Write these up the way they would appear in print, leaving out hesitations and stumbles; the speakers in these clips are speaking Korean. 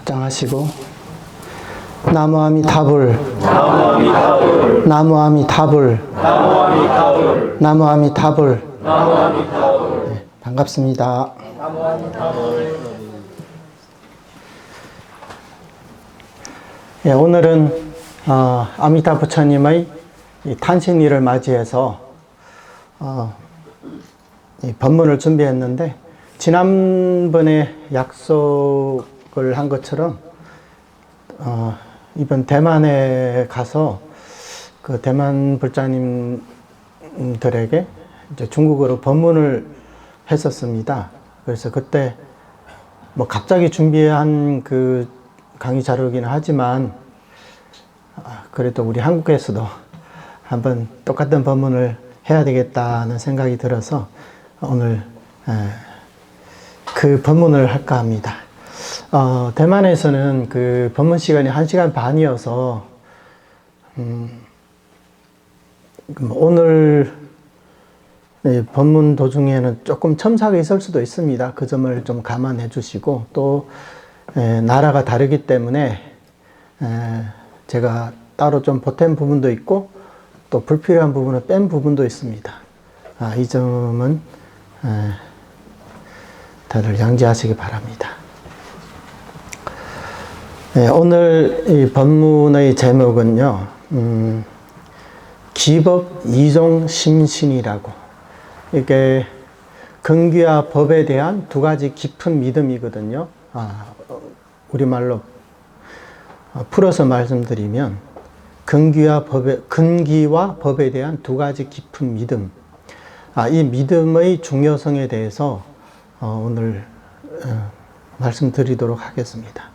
합장하시고 나무아미타불 나무아미타불 나무아미타불 나무아미타불 나무아미타불 나무아미타불. 네, 반갑습니다. 예, 오늘은 아미타 부처님의 이 탄신일을 맞이해서 이 법문을 준비했는데, 지난번에 약속을 한 것처럼 이번 대만에 가서 그 대만 불자님들에게 이제 중국어로 법문을 했었습니다. 그래서 그때 뭐 갑자기 준비한 그 강의 자료이긴 하지만 그래도 우리 한국에서도 한번 똑같은 법문을 해야 되겠다는 생각이 들어서 오늘 그 법문을 할까 합니다. 대만에서는 그 법문 시간이 1시간 반이어서 오늘 법문 도중에는 조금 첨삭이 있을 수도 있습니다. 그 점을 좀 감안해 주시고, 또 나라가 다르기 때문에 제가 따로 좀 보탬 부분도 있고 또 불필요한 부분을 뺀 부분도 있습니다. 이 점은 다들 양지하시기 바랍니다. 오늘 이 법문의 제목은요, 기법 이종 심신이라고, 이게 근기와 법에 대한 두 가지 깊은 믿음이거든요. 우리말로 풀어서 말씀드리면 근기와 법에 대한 두 가지 깊은 믿음. 이 믿음의 중요성에 대해서 오늘 말씀드리도록 하겠습니다.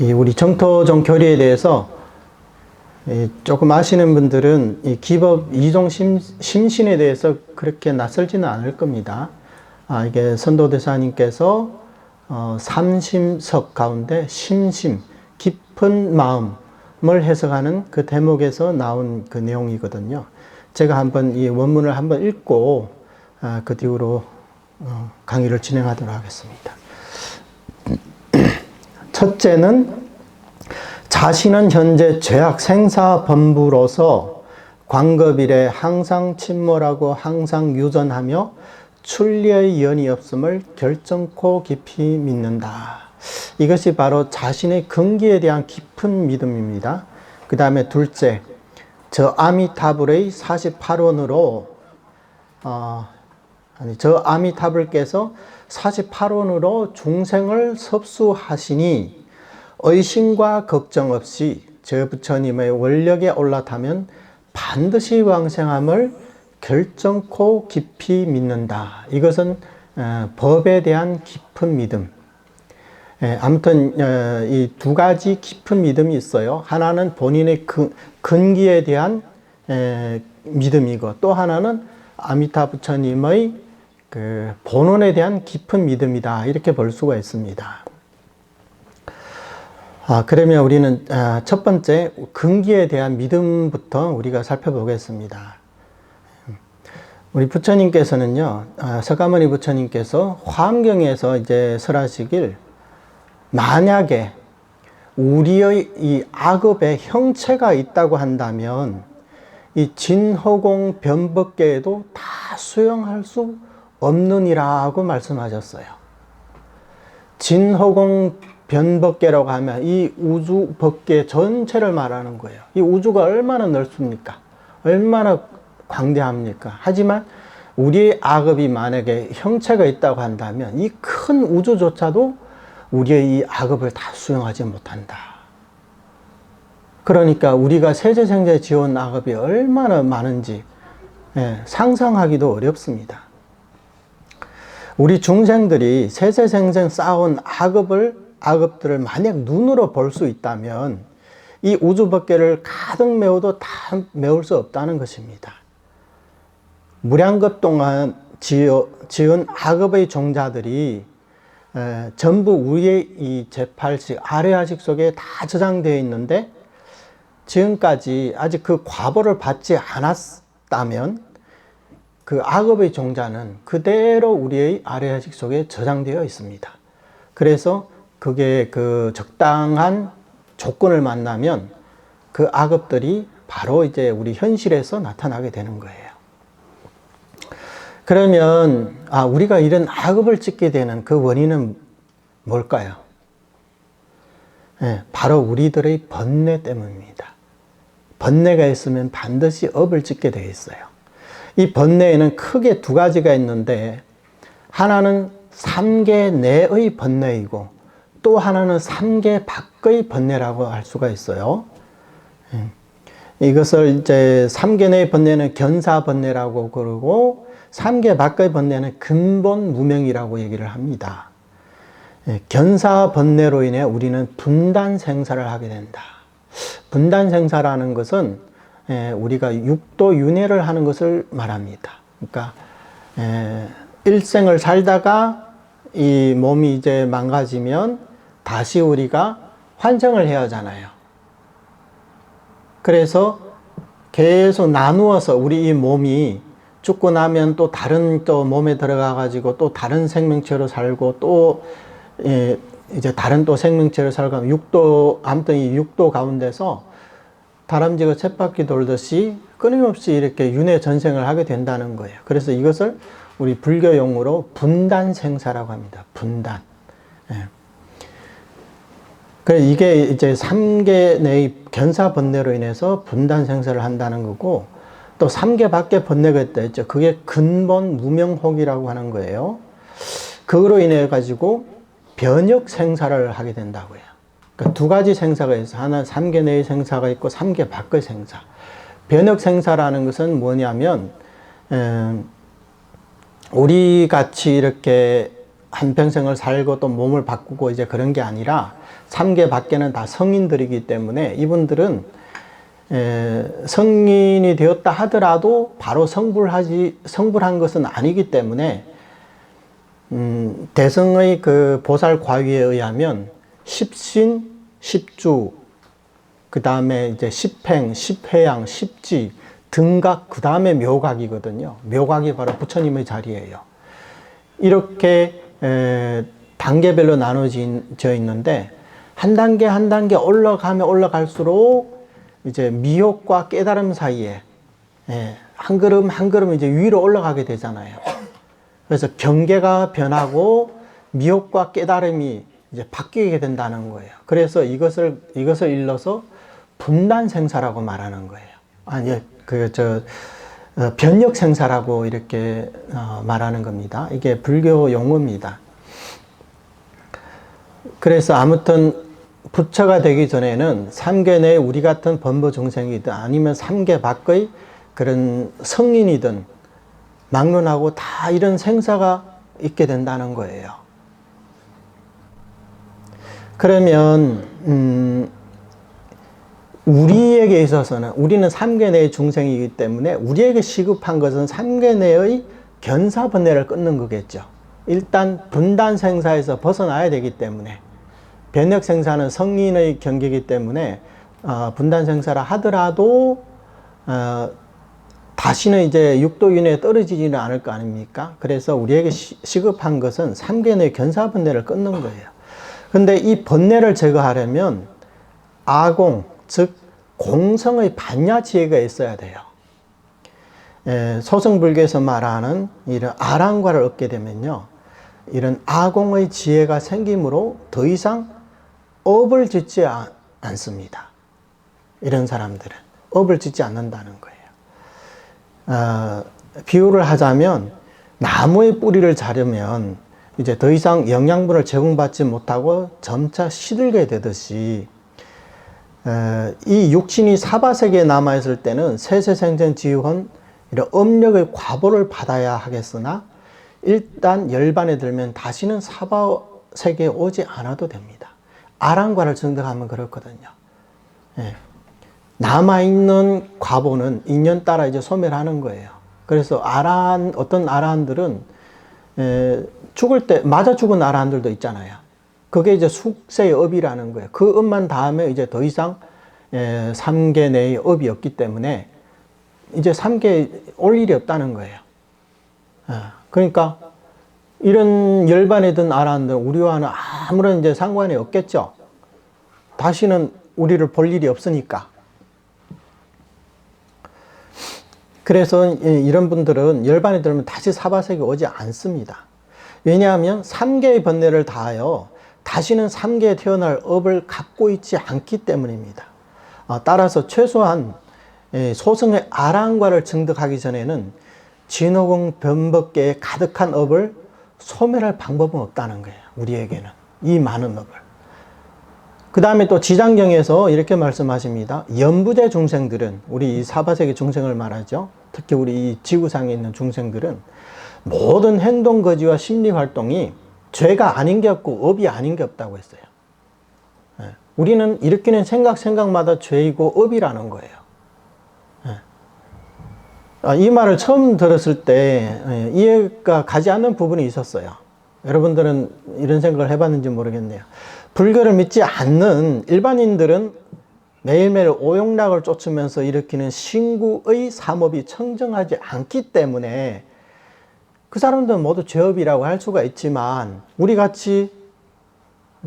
우리 정토종 교리에 대해서 조금 아시는 분들은 이 기법 이종 심신에 대해서 그렇게 낯설지는 않을 겁니다. 이게 선도대사님께서 삼심석 가운데 심심, 깊은 마음을 해석하는 그 대목에서 나온 그 내용이거든요. 제가 한번 이 원문을 한번 읽고 그 뒤로 강의를 진행하도록 하겠습니다. 첫째는 자신은 현재 죄악 생사범부로서 광급일에 항상 침몰하고 항상 유전하며 출리의 연이 없음을 결정코 깊이 믿는다. 이것이 바로 자신의 근기에 대한 깊은 믿음입니다. 그 다음에 둘째, 저 아미타불의 48원으로 저 아미타불께서 48원으로 중생을 섭수하시니 의심과 걱정 없이 저 부처님의 원력에 올라타면 반드시 왕생함을 결정코 깊이 믿는다. 이것은 법에 대한 깊은 믿음. 아무튼 이 두 가지 깊은 믿음이 있어요. 하나는 본인의 근기에 대한 믿음이고, 또 하나는 아미타 부처님의 그 본원에 대한 깊은 믿음이다. 이렇게 볼 수가 있습니다. 그러면 우리는 첫 번째 근기에 대한 믿음부터 우리가 살펴보겠습니다. 우리 부처님께서는요, 석가모니 부처님께서 화엄경에서 이제 설하시길, 만약에 우리의 이 악업의 형체가 있다고 한다면 이 진허공 변법계에도 다 수용할 수 없느니라고 말씀하셨어요. 진허공 변법계라고 하면 이 우주 법계 전체를 말하는 거예요. 이 우주가 얼마나 넓습니까? 얼마나 광대합니까? 하지만 우리의 악업이 만약에 형체가 있다고 한다면 이 큰 우주조차도 우리의 이 악업을 다 수용하지 못한다. 그러니까 우리가 세세생전에 지어온 악업이 얼마나 많은지 상상하기도 어렵습니다. 우리 중생들이 세세생전 쌓아온 악업들을 만약 눈으로 볼 수 있다면 이 우주법계를 가득 메워도 다 메울 수 없다는 것입니다. 무량겁 동안 지은 악업의 종자들이 전부 우리의 이 제8식 아뢰아식 속에 다 저장되어 있는데, 지금까지 아직 그 과보를 받지 않았다면 그 악업의 종자는 그대로 우리의 아뢰아식 속에 저장되어 있습니다. 그래서 그게 그 적당한 조건을 만나면 그 악업들이 바로 이제 우리 현실에서 나타나게 되는 거예요. 그러면 우리가 이런 악업을 짓게 되는 그 원인은 뭘까요? 네, 바로 우리들의 번뇌 때문입니다. 번뇌가 있으면 반드시 업을 짓게 되어 있어요. 이 번뇌에는 크게 두 가지가 있는데, 하나는 삼계 내의 번뇌이고 또 하나는 삼계 밖의 번뇌라고 할 수가 있어요. 이것을 이제 삼계 내의 번뇌는 견사 번뇌라고 그러고, 삼계 밖의 번뇌는 근본 무명이라고 얘기를 합니다. 견사 번뇌로 인해 우리는 분단 생사를 하게 된다. 분단 생사라는 것은 우리가 육도 윤회를 하는 것을 말합니다. 그러니까 일생을 살다가 이 몸이 이제 망가지면 다시 우리가 환생을 해야 하잖아요. 그래서 계속 나누어서 우리 이 몸이 죽고 나면 또 다른 또 몸에 들어가 가지고 또 다른 생명체로 살고 또 이제 다른 또 생명체로 살고 육도, 아무튼 이 육도 가운데서 다람쥐가 쳇바퀴 돌듯이 끊임없이 이렇게 윤회 전생을 하게 된다는 거예요. 그래서 이것을 우리 불교 용어로 분단 생사라고 합니다. 분단. 그래서 이게 이제 삼계 내의 견사 번뇌로 인해서 분단 생사를 한다는 거고, 또 삼계 밖의 번뇌가 있다 했죠. 그게 근본 무명혹이라고 하는 거예요. 그거로 인해 가지고 변역 생사를 하게 된다고요. 그러니까 두 가지 생사가 있어요. 하나는 삼계 내의 생사가 있고 삼계 밖의 생사. 변역 생사라는 것은 뭐냐면 우리 같이 이렇게 한평생을 살고 또 몸을 바꾸고 이제 그런 게 아니라, 삼계 밖에는 다 성인들이기 때문에 이분들은 성인이 되었다 하더라도 바로 성불한 것은 아니기 때문에 대성의 그 보살 과위에 의하면 십신, 십주, 그 다음에 이제 십행, 십회양, 십지, 등각, 그 다음에 묘각이거든요. 묘각이 바로 부처님의 자리예요. 이렇게 단계별로 나눠져 있는데, 한 단계 한 단계 올라가면 올라갈수록 이제 미혹과 깨달음 사이에 한 걸음 한 걸음 이제 위로 올라가게 되잖아요. 그래서 경계가 변하고 미혹과 깨달음이 이제 바뀌게 된다는 거예요. 그래서 이것을 일러서 분단 생사라고 말하는 거예요. 변역 생사라고 이렇게 말하는 겁니다. 이게 불교 용어입니다. 그래서 아무튼 부처가 되기 전에는 삼계 내에 우리 같은 범버 중생이든 아니면 삼계 밖의 그런 성인이든 막론하고 다 이런 생사가 있게 된다는 거예요. 그러면 우리에게 있어서는, 우리는 삼계 내의 중생이기 때문에 우리에게 시급한 것은 삼계 내의 견사번뇌를 끊는 거겠죠. 일단 분단 생사에서 벗어나야 되기 때문에, 변역 생사는 성인의 경계이기 때문에 분단 생사라 하더라도 다시는 이제 육도윤회에 떨어지지는 않을 거 아닙니까? 그래서 우리에게 시급한 것은 삼계 내의 견사번뇌를 끊는 거예요. 근데 이 번뇌를 제거하려면 아공, 즉 공성의 반야지혜가 있어야 돼요. 소승불교에서 말하는 이런 아랑과를 얻게 되면요, 이런 아공의 지혜가 생기므로 더 이상 업을 짓지 않습니다. 이런 사람들은 업을 짓지 않는다는 거예요. 비유를 하자면 나무의 뿌리를 자르면 이제 더 이상 영양분을 제공받지 못하고 점차 시들게 되듯이, 이 육신이 사바세계에 남아있을 때는 세세생전지혼 이런 업력의 과보를 받아야 하겠으나, 일단 열반에 들면 다시는 사바세계에 오지 않아도 됩니다. 아랑과를 증득하면 그렇거든요. 남아있는 과보는 인연 따라 이제 소멸하는 거예요. 그래서 어떤 아라한들은 죽을 때 맞아 죽은 아라한들도 있잖아요. 그게 이제 숙세의 업이라는 거예요. 그 업만 닿으면 이제 더 이상 삼계 내의 업이 없기 때문에 이제 삼계에 올 일이 없다는 거예요. 그러니까 이런 열반이든 아란든 우리와는 아무런 이제 상관이 없겠죠. 다시는 우리를 볼 일이 없으니까. 그래서 이런 분들은 열반이 들면 다시 사바세계 오지 않습니다. 왜냐하면 3개의 번뇌를 다하여 다시는 3계에 태어날 업을 갖고 있지 않기 때문입니다. 따라서 최소한 소승의 아랑과를 증득하기 전에는 진호공 변법계에 가득한 업을 소멸할 방법은 없다는 거예요. 우리에게는 이 많은 업을. 그 다음에 또 지장경에서 이렇게 말씀하십니다. 연부제 중생들은, 우리 이 사바세계 중생을 말하죠. 특히 우리 이 지구상에 있는 중생들은 모든 행동 거지와 심리 활동이 죄가 아닌 게 없고 업이 아닌 게 없다고 했어요. 우리는 일으키는 생각마다 죄이고 업이라는 거예요. 이 말을 처음 들었을 때 이해가 가지 않는 부분이 있었어요. 여러분들은 이런 생각을 해봤는지 모르겠네요. 불교를 믿지 않는 일반인들은 매일매일 오용락을 쫓으면서 일으키는 신구의 삼업이 청정하지 않기 때문에 그 사람들은 모두 죄업이라고 할 수가 있지만, 우리 같이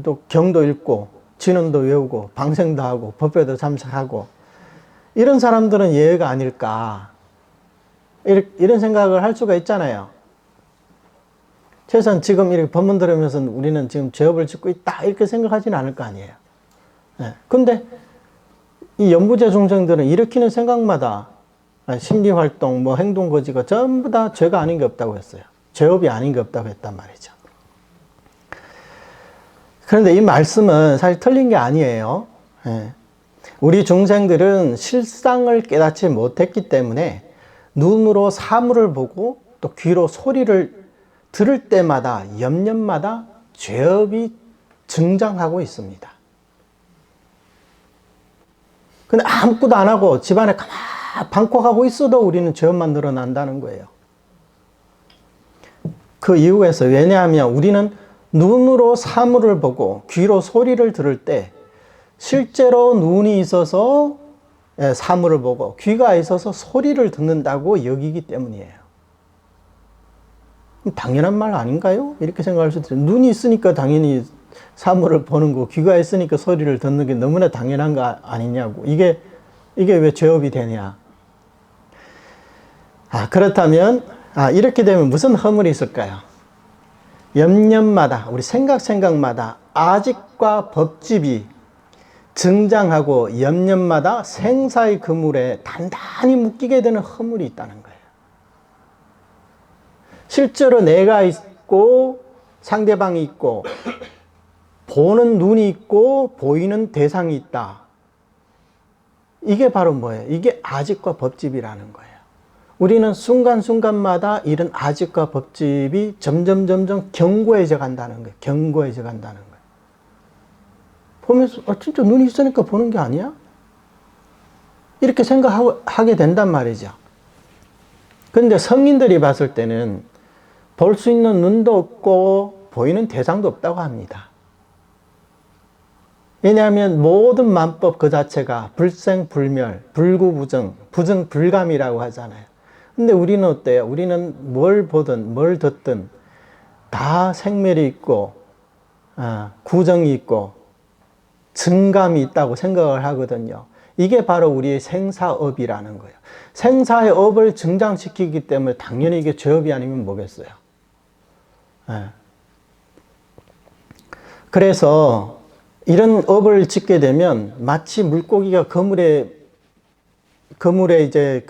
또 경도 읽고 진언도 외우고 방생도 하고 법회도 참석하고 이런 사람들은 예외가 아닐까, 이런 생각을 할 수가 있잖아요. 최소한 지금 이렇게 법문 들으면서 우리는 지금 죄업을 짓고 있다 이렇게 생각하지는 않을 거 아니에요. 근데 이 연부제 중생들은 일으키는 생각마다 심리활동, 뭐 행동거지가 전부 다 죄가 아닌 게 없다고 했어요. 죄업이 아닌 게 없다고 했단 말이죠. 그런데 이 말씀은 사실 틀린 게 아니에요. 우리 중생들은 실상을 깨닫지 못했기 때문에 눈으로 사물을 보고 또 귀로 소리를 들을 때마다 옆년마다 죄업이 증장하고 있습니다. 근데 아무것도 안 하고 집안에 가만히 방콕하고 있어도 우리는 죄업만 늘어난다는 거예요. 그 이유에서, 왜냐하면 우리는 눈으로 사물을 보고 귀로 소리를 들을 때 실제로 눈이 있어서 사물을 보고 귀가 있어서 소리를 듣는다고 여기기 때문이에요. 당연한 말 아닌가요? 이렇게 생각할 수도 있어요. 눈이 있으니까 당연히 사물을 보는 거, 귀가 있으니까 소리를 듣는 게 너무나 당연한 거 아니냐고. 이게 왜 죄업이 되냐. 그렇다면, 이렇게 되면 무슨 허물이 있을까요? 옆년마다, 우리 생각마다 아직과 법집이 증장하고 옆년마다 생사의 그물에 단단히 묶이게 되는 허물이 있다는 거예요. 실제로 내가 있고 상대방이 있고 보는 눈이 있고 보이는 대상이 있다. 이게 바로 뭐예요? 이게 아직과 법집이라는 거예요. 우리는 순간순간마다 이런 아직과 법집이 점점 견고해져 간다는 거예요. 견고해져 간다는 거예요. 보면서 진짜 눈이 있으니까 보는 게 아니야? 이렇게 생각하게 된단 말이죠. 그런데 성인들이 봤을 때는 볼 수 있는 눈도 없고 보이는 대상도 없다고 합니다. 왜냐하면 모든 만법 그 자체가 불생불멸, 불구부정, 부정불감이라고 하잖아요. 근데 우리는 어때요? 우리는 뭘 보든 뭘 듣든 다 생멸이 있고 구정이 있고 증감이 있다고 생각을 하거든요. 이게 바로 우리의 생사업이라는 거예요. 생사의 업을 증장시키기 때문에 당연히 이게 죄업이 아니면 뭐겠어요. 그래서 이런 업을 짓게 되면 마치 물고기가 그물에 이제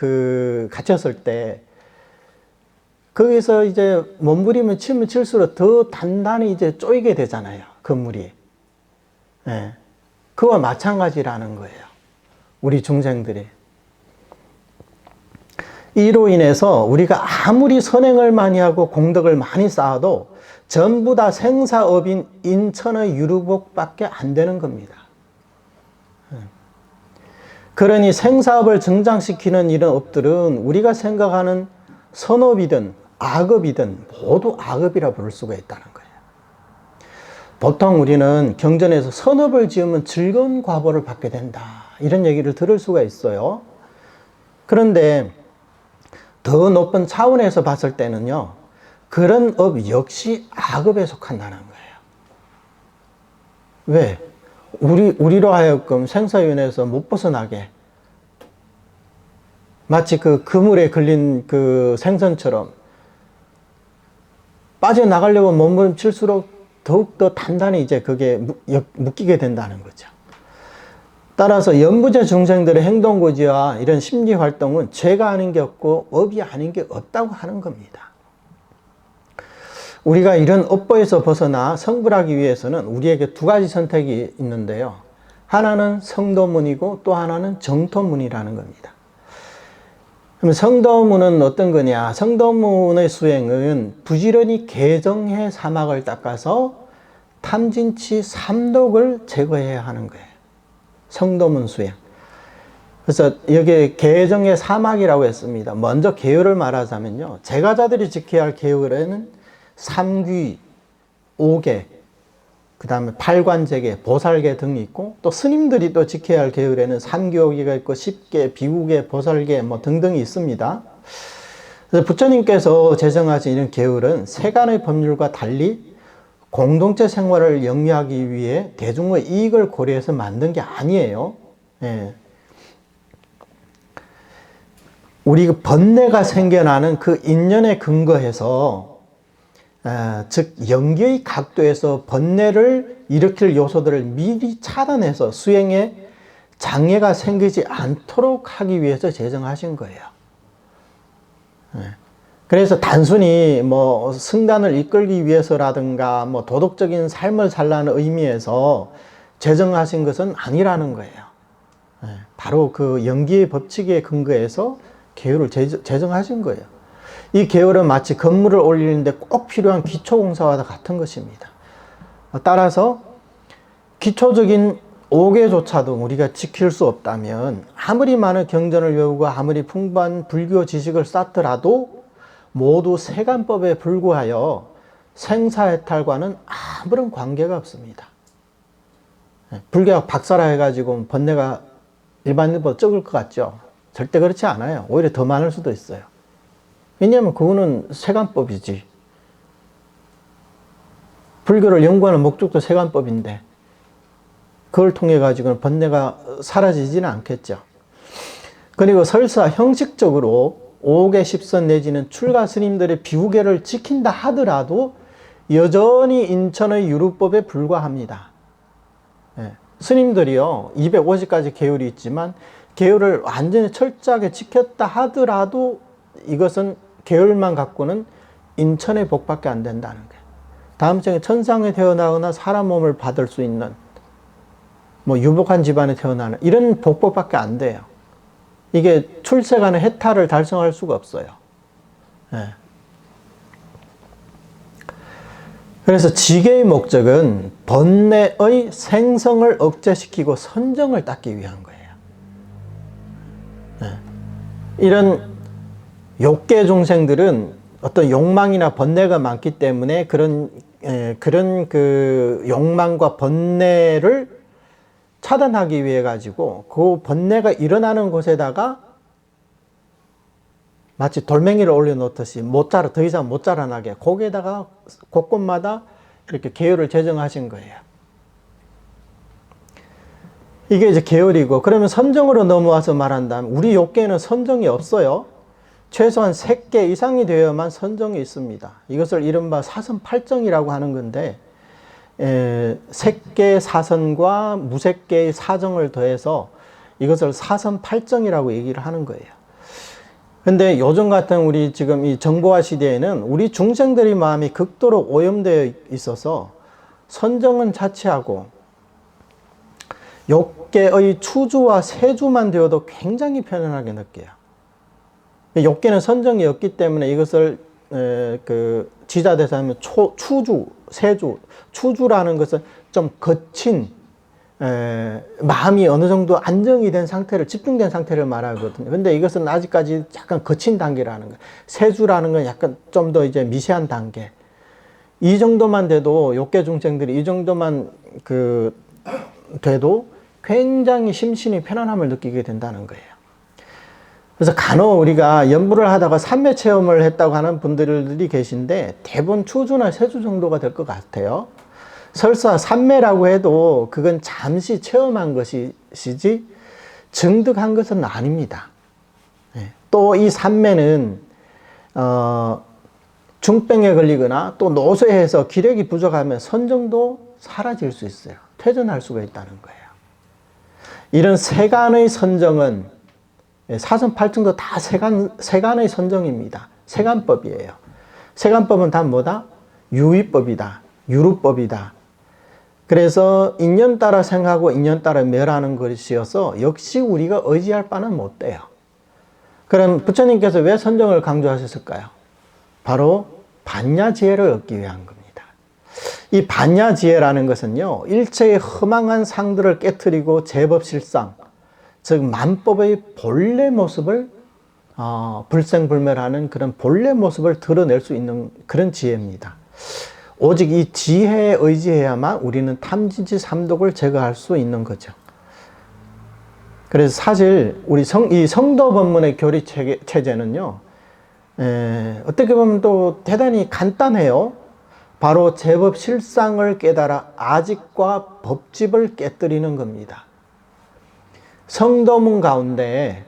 갇혔을 때 거기서 이제 몸부림을 치면 칠수록 더 단단히 이제 쪼이게 되잖아요. 그물이. 그와 마찬가지라는 거예요. 우리 중생들이. 이로 인해서 우리가 아무리 선행을 많이 하고 공덕을 많이 쌓아도 전부 다 생사업인 인천의 유루복밖에 안 되는 겁니다. 그러니 생사업을 증장시키는 이런 업들은 우리가 생각하는 선업이든 악업이든 모두 악업이라 부를 수가 있다는 거예요. 보통 우리는 경전에서 선업을 지으면 즐거운 과보를 받게 된다, 이런 얘기를 들을 수가 있어요. 그런데 더 높은 차원에서 봤을 때는요, 그런 업 역시 악업에 속한다는 거예요. 왜? 우리로 하여금 생사윤회에서 못 벗어나게, 마치 그 그물에 걸린 그 생선처럼 빠져나가려고 몸부림칠수록 더욱더 단단히 이제 그게 묶이게 된다는 거죠. 따라서 연부제 중생들의 행동고지와 이런 심리 활동은 죄가 아닌 게 없고 업이 아닌 게 없다고 하는 겁니다. 우리가 이런 업보에서 벗어나 성불하기 위해서는 우리에게 두 가지 선택이 있는데요. 하나는 성도문이고 또 하나는 정토문이라는 겁니다. 그럼 성도문은 어떤 거냐? 성도문의 수행은 부지런히 개정해 사막을 닦아서 탐진치 삼독을 제거해야 하는 거예요. 성도문 수행. 그래서 여기에 개정의 사막이라고 했습니다. 먼저 계율을 말하자면요. 제가자들이 지켜야 할 계율에는 삼귀, 오계, 그 다음에 팔관제계, 보살계 등이 있고, 또 스님들이 또 지켜야 할 계율에는 삼귀오계가 있고, 십계, 비구계, 보살계 뭐 등등이 있습니다. 그래서 부처님께서 제정하신 이런 계율은 세간의 법률과 달리 공동체 생활을 영위하기 위해 대중의 이익을 고려해서 만든 게 아니에요. 예. 우리 그 번뇌가 생겨나는 그 인연에 근거해서, 즉 영기의 각도에서 번뇌를 일으킬 요소들을 미리 차단해서 수행에 장애가 생기지 않도록 하기 위해서 제정하신 거예요. 그래서 단순히 뭐 승단을 이끌기 위해서라든가 뭐 도덕적인 삶을 살라는 의미에서 제정하신 것은 아니라는 거예요. 바로 그 영기의 법칙에 근거해서 계율을 제정하신 거예요. 이 계율은 마치 건물을 올리는데 꼭 필요한 기초공사와 같은 것입니다. 따라서 기초적인 5계조차도 우리가 지킬 수 없다면 아무리 많은 경전을 외우고 아무리 풍부한 불교 지식을 쌓더라도 모두 세간법에 불구하여 생사해탈과는 아무런 관계가 없습니다. 불교학 박사라 해가지고 번뇌가 일반인보다 적을 것 같죠? 절대 그렇지 않아요. 오히려 더 많을 수도 있어요. 왜냐하면 그거는 세간법이지. 불교를 연구하는 목적도 세간법인데 그걸 통해 가지고는 번뇌가 사라지지는 않겠죠. 그리고 설사 형식적으로 5계 10선 내지는 출가 스님들의 비우계를 지킨다 하더라도 여전히 인천의 유루법에 불과합니다. 스님들이요 250가지 계율이 있지만 계율을 완전히 철저하게 지켰다 하더라도 이것은 계율만 갖고는 인천의 복밖에 안 된다는 거예요. 다음 생에 천상에 태어나거나 사람 몸을 받을 수 있는 뭐 유복한 집안에 태어나는 이런 복법밖에 안 돼요. 이게 출세간의 해탈을 달성할 수가 없어요. 그래서 지계의 목적은 번뇌의 생성을 억제시키고 선정을 닦기 위한 거예요. 이런 욕계 중생들은 어떤 욕망이나 번뇌가 많기 때문에 그런 그 욕망과 번뇌를 차단하기 위해 가지고 그 번뇌가 일어나는 곳에다가 마치 돌멩이를 올려놓듯이 더 이상 못 자라나게 거기에다가 곳곳마다 이렇게 계율을 제정하신 거예요. 이게 이제 계율이고, 그러면 선정으로 넘어와서 말한다면 우리 욕계에는 선정이 없어요. 최소한 3개 이상이 되어야만 선정이 있습니다. 이것을 이른바 사선팔정이라고 하는 건데, 색계 사선과 무색계의 사정을 더해서 이것을 사선팔정이라고 얘기를 하는 거예요. 근데 요즘 같은 우리 지금 이 정보화 시대에는 우리 중생들의 마음이 극도로 오염되어 있어서 선정은 자체하고 욕계의 추주와 세주만 되어도 굉장히 편안하게 느껴요. 욕계는 선정이 없기 때문에 이것을 지자대사하면 추주, 세주, 추주라는 것은 좀 거친 마음이 어느 정도 안정이 된 상태를, 집중된 상태를 말하거든요. 근데 이것은 아직까지 약간 거친 단계라는 거예요. 세주라는 건 약간 좀 더 이제 미세한 단계. 이 정도만 돼도 욕계 중생들이 이 정도만 돼도 굉장히 심신이 편안함을 느끼게 된다는 거예요. 그래서 간혹 우리가 연부를 하다가 산매 체험을 했다고 하는 분들이 계신데 대부분 추주나 세주 정도가 될 것 같아요. 설사 산매라고 해도 그건 잠시 체험한 것이지 증득한 것은 아닙니다. 또 이 산매는 중병에 걸리거나 또 노쇠해서 기력이 부족하면 선정도 사라질 수 있어요. 퇴전할 수가 있다는 거예요. 이런 세간의 선정은 사선팔중도 다 세간의 선정입니다. 세간법이에요. 세간법은 다 뭐다? 유의법이다. 유루법이다. 그래서 인연 따라 생하고 인연 따라 멸하는 것이어서 역시 우리가 의지할 바는 못 돼요. 그럼 부처님께서 왜 선정을 강조하셨을까요? 바로 반야지혜를 얻기 위한 겁니다. 이 반야지혜라는 것은요, 일체의 허망한 상들을 깨트리고 제법실상, 즉 만법의 본래 모습을 불생불멸하는 그런 본래 모습을 드러낼 수 있는 그런 지혜입니다. 오직 이 지혜에 의지해야만 우리는 탐진치 삼독을 제거할 수 있는 거죠. 그래서 사실 우리 이 성도 법문의 교리 체제는요, 어떻게 보면 또 대단히 간단해요. 바로 제법 실상을 깨달아 아직과 법집을 깨뜨리는 겁니다. 성도문 가운데,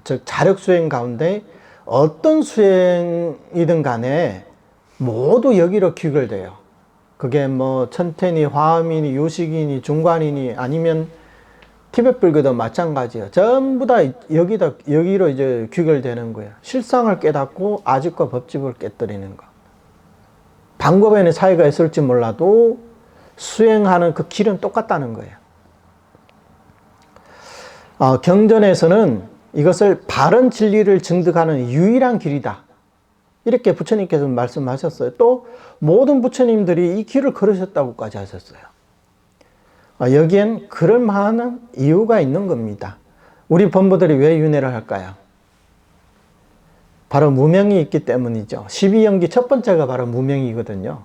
즉 자력 수행 가운데 어떤 수행이든 간에 모두 여기로 귀결돼요. 그게 뭐 천태니 화엄이니 유식이니 중관이니 아니면 티베트 불교도 마찬가지예요. 전부 다 여기로 이제 귀결되는 거예요. 실상을 깨닫고 아직과 법집을 깨뜨리는 거. 방법에는 차이가 있을지 몰라도 수행하는 그 길은 똑같다는 거예요. 경전에서는 이것을 바른 진리를 증득하는 유일한 길이다. 이렇게 부처님께서 말씀하셨어요. 또 모든 부처님들이 이 길을 걸으셨다고까지 하셨어요. 여기엔 그럴 만한 이유가 있는 겁니다. 우리 범부들이 왜 윤회를 할까요? 바로 무명이 있기 때문이죠. 12연기 첫 번째가 바로 무명이거든요.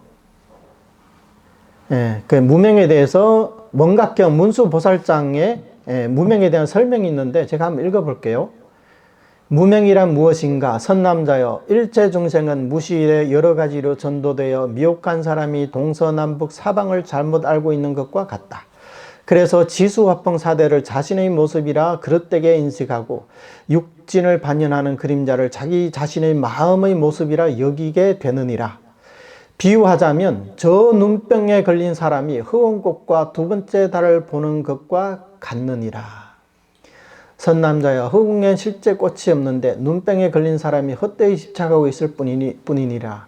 그 무명에 대해서 원각경 문수보살장에 무명에 대한 설명이 있는데 제가 한번 읽어볼게요. 무명이란 무엇인가? 선남자여, 일체 중생은 무시일에 여러 가지로 전도되어 미혹한 사람이 동서남북 사방을 잘못 알고 있는 것과 같다. 그래서 지수화풍사대를 자신의 모습이라 그릇되게 인식하고 육진을 반연하는 그림자를 자기 자신의 마음의 모습이라 여기게 되느니라. 비유하자면 저 눈병에 걸린 사람이 흑원꽃과 두 번째 달을 보는 것과 같느니라. 선남자여, 흑웅엔 실제 꽃이 없는데 눈병에 걸린 사람이 헛되이 집착하고 있을 뿐이니라.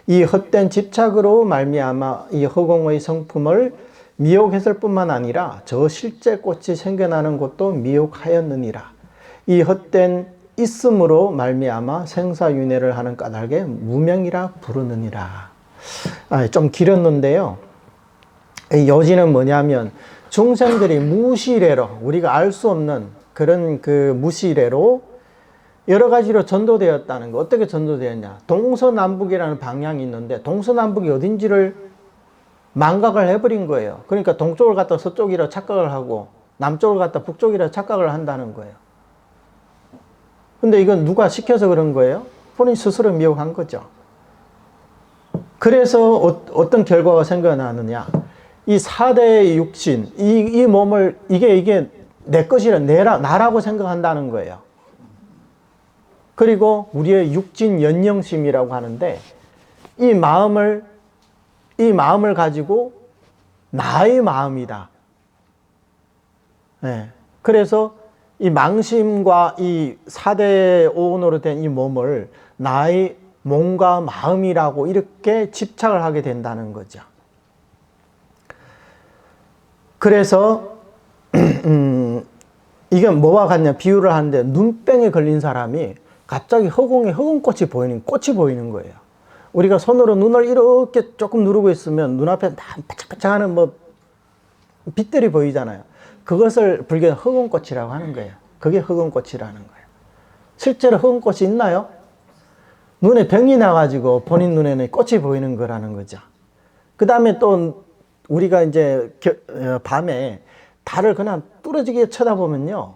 이 헛된 집착으로 말미암아 이 흑웅의 성품을 미혹했을 뿐만 아니라 저 실제 꽃이 생겨나는 것도 미혹하였느니라. 이 헛된 있음으로 말미암아 생사윤회를 하는 까닭에 무명이라 부르느니라. 좀 길었는데요. 이 요지는 뭐냐면 중생들이 무시례로, 우리가 알 수 없는 그런 그 무시례로 여러 가지로 전도되었다는 거. 어떻게 전도되었냐? 동서남북이라는 방향이 있는데 동서남북이 어딘지를 망각을 해버린 거예요. 그러니까 동쪽을 갖다 서쪽이라 착각을 하고 남쪽을 갖다 북쪽이라 착각을 한다는 거예요. 근데 이건 누가 시켜서 그런 거예요? 본인 스스로 미혹한 거죠. 그래서 어떤 결과가 생겨나느냐? 이 4대의 육신, 이 몸을 이게 내 것이라 나라고 생각한다는 거예요. 그리고 우리의 육진 연영심이라고 하는데 이 마음을 가지고 나의 마음이다. 그래서 이 망심과 이 4대 오온으로 된 이 몸을 나의 몸과 마음이라고 이렇게 집착을 하게 된다는 거죠. 그래서 이건 뭐와 같냐 비유를 하는데 눈병에 걸린 사람이 갑자기 허공에 흑운꽃이 보이는 거예요. 우리가 손으로 눈을 이렇게 조금 누르고 있으면 눈앞에 반짝반짝하는 뭐 빛들이 보이잖아요. 그것을 불교는 흑운꽃이라고 하는 거예요. 그게 흑운꽃이라는 거예요. 실제로 흑운꽃이 있나요? 눈에 병이 나가지고 본인 눈에는 꽃이 보이는 거라는 거죠. 그 다음에 또 우리가 이제 밤에 달을 그냥 뚫어지게 쳐다보면요.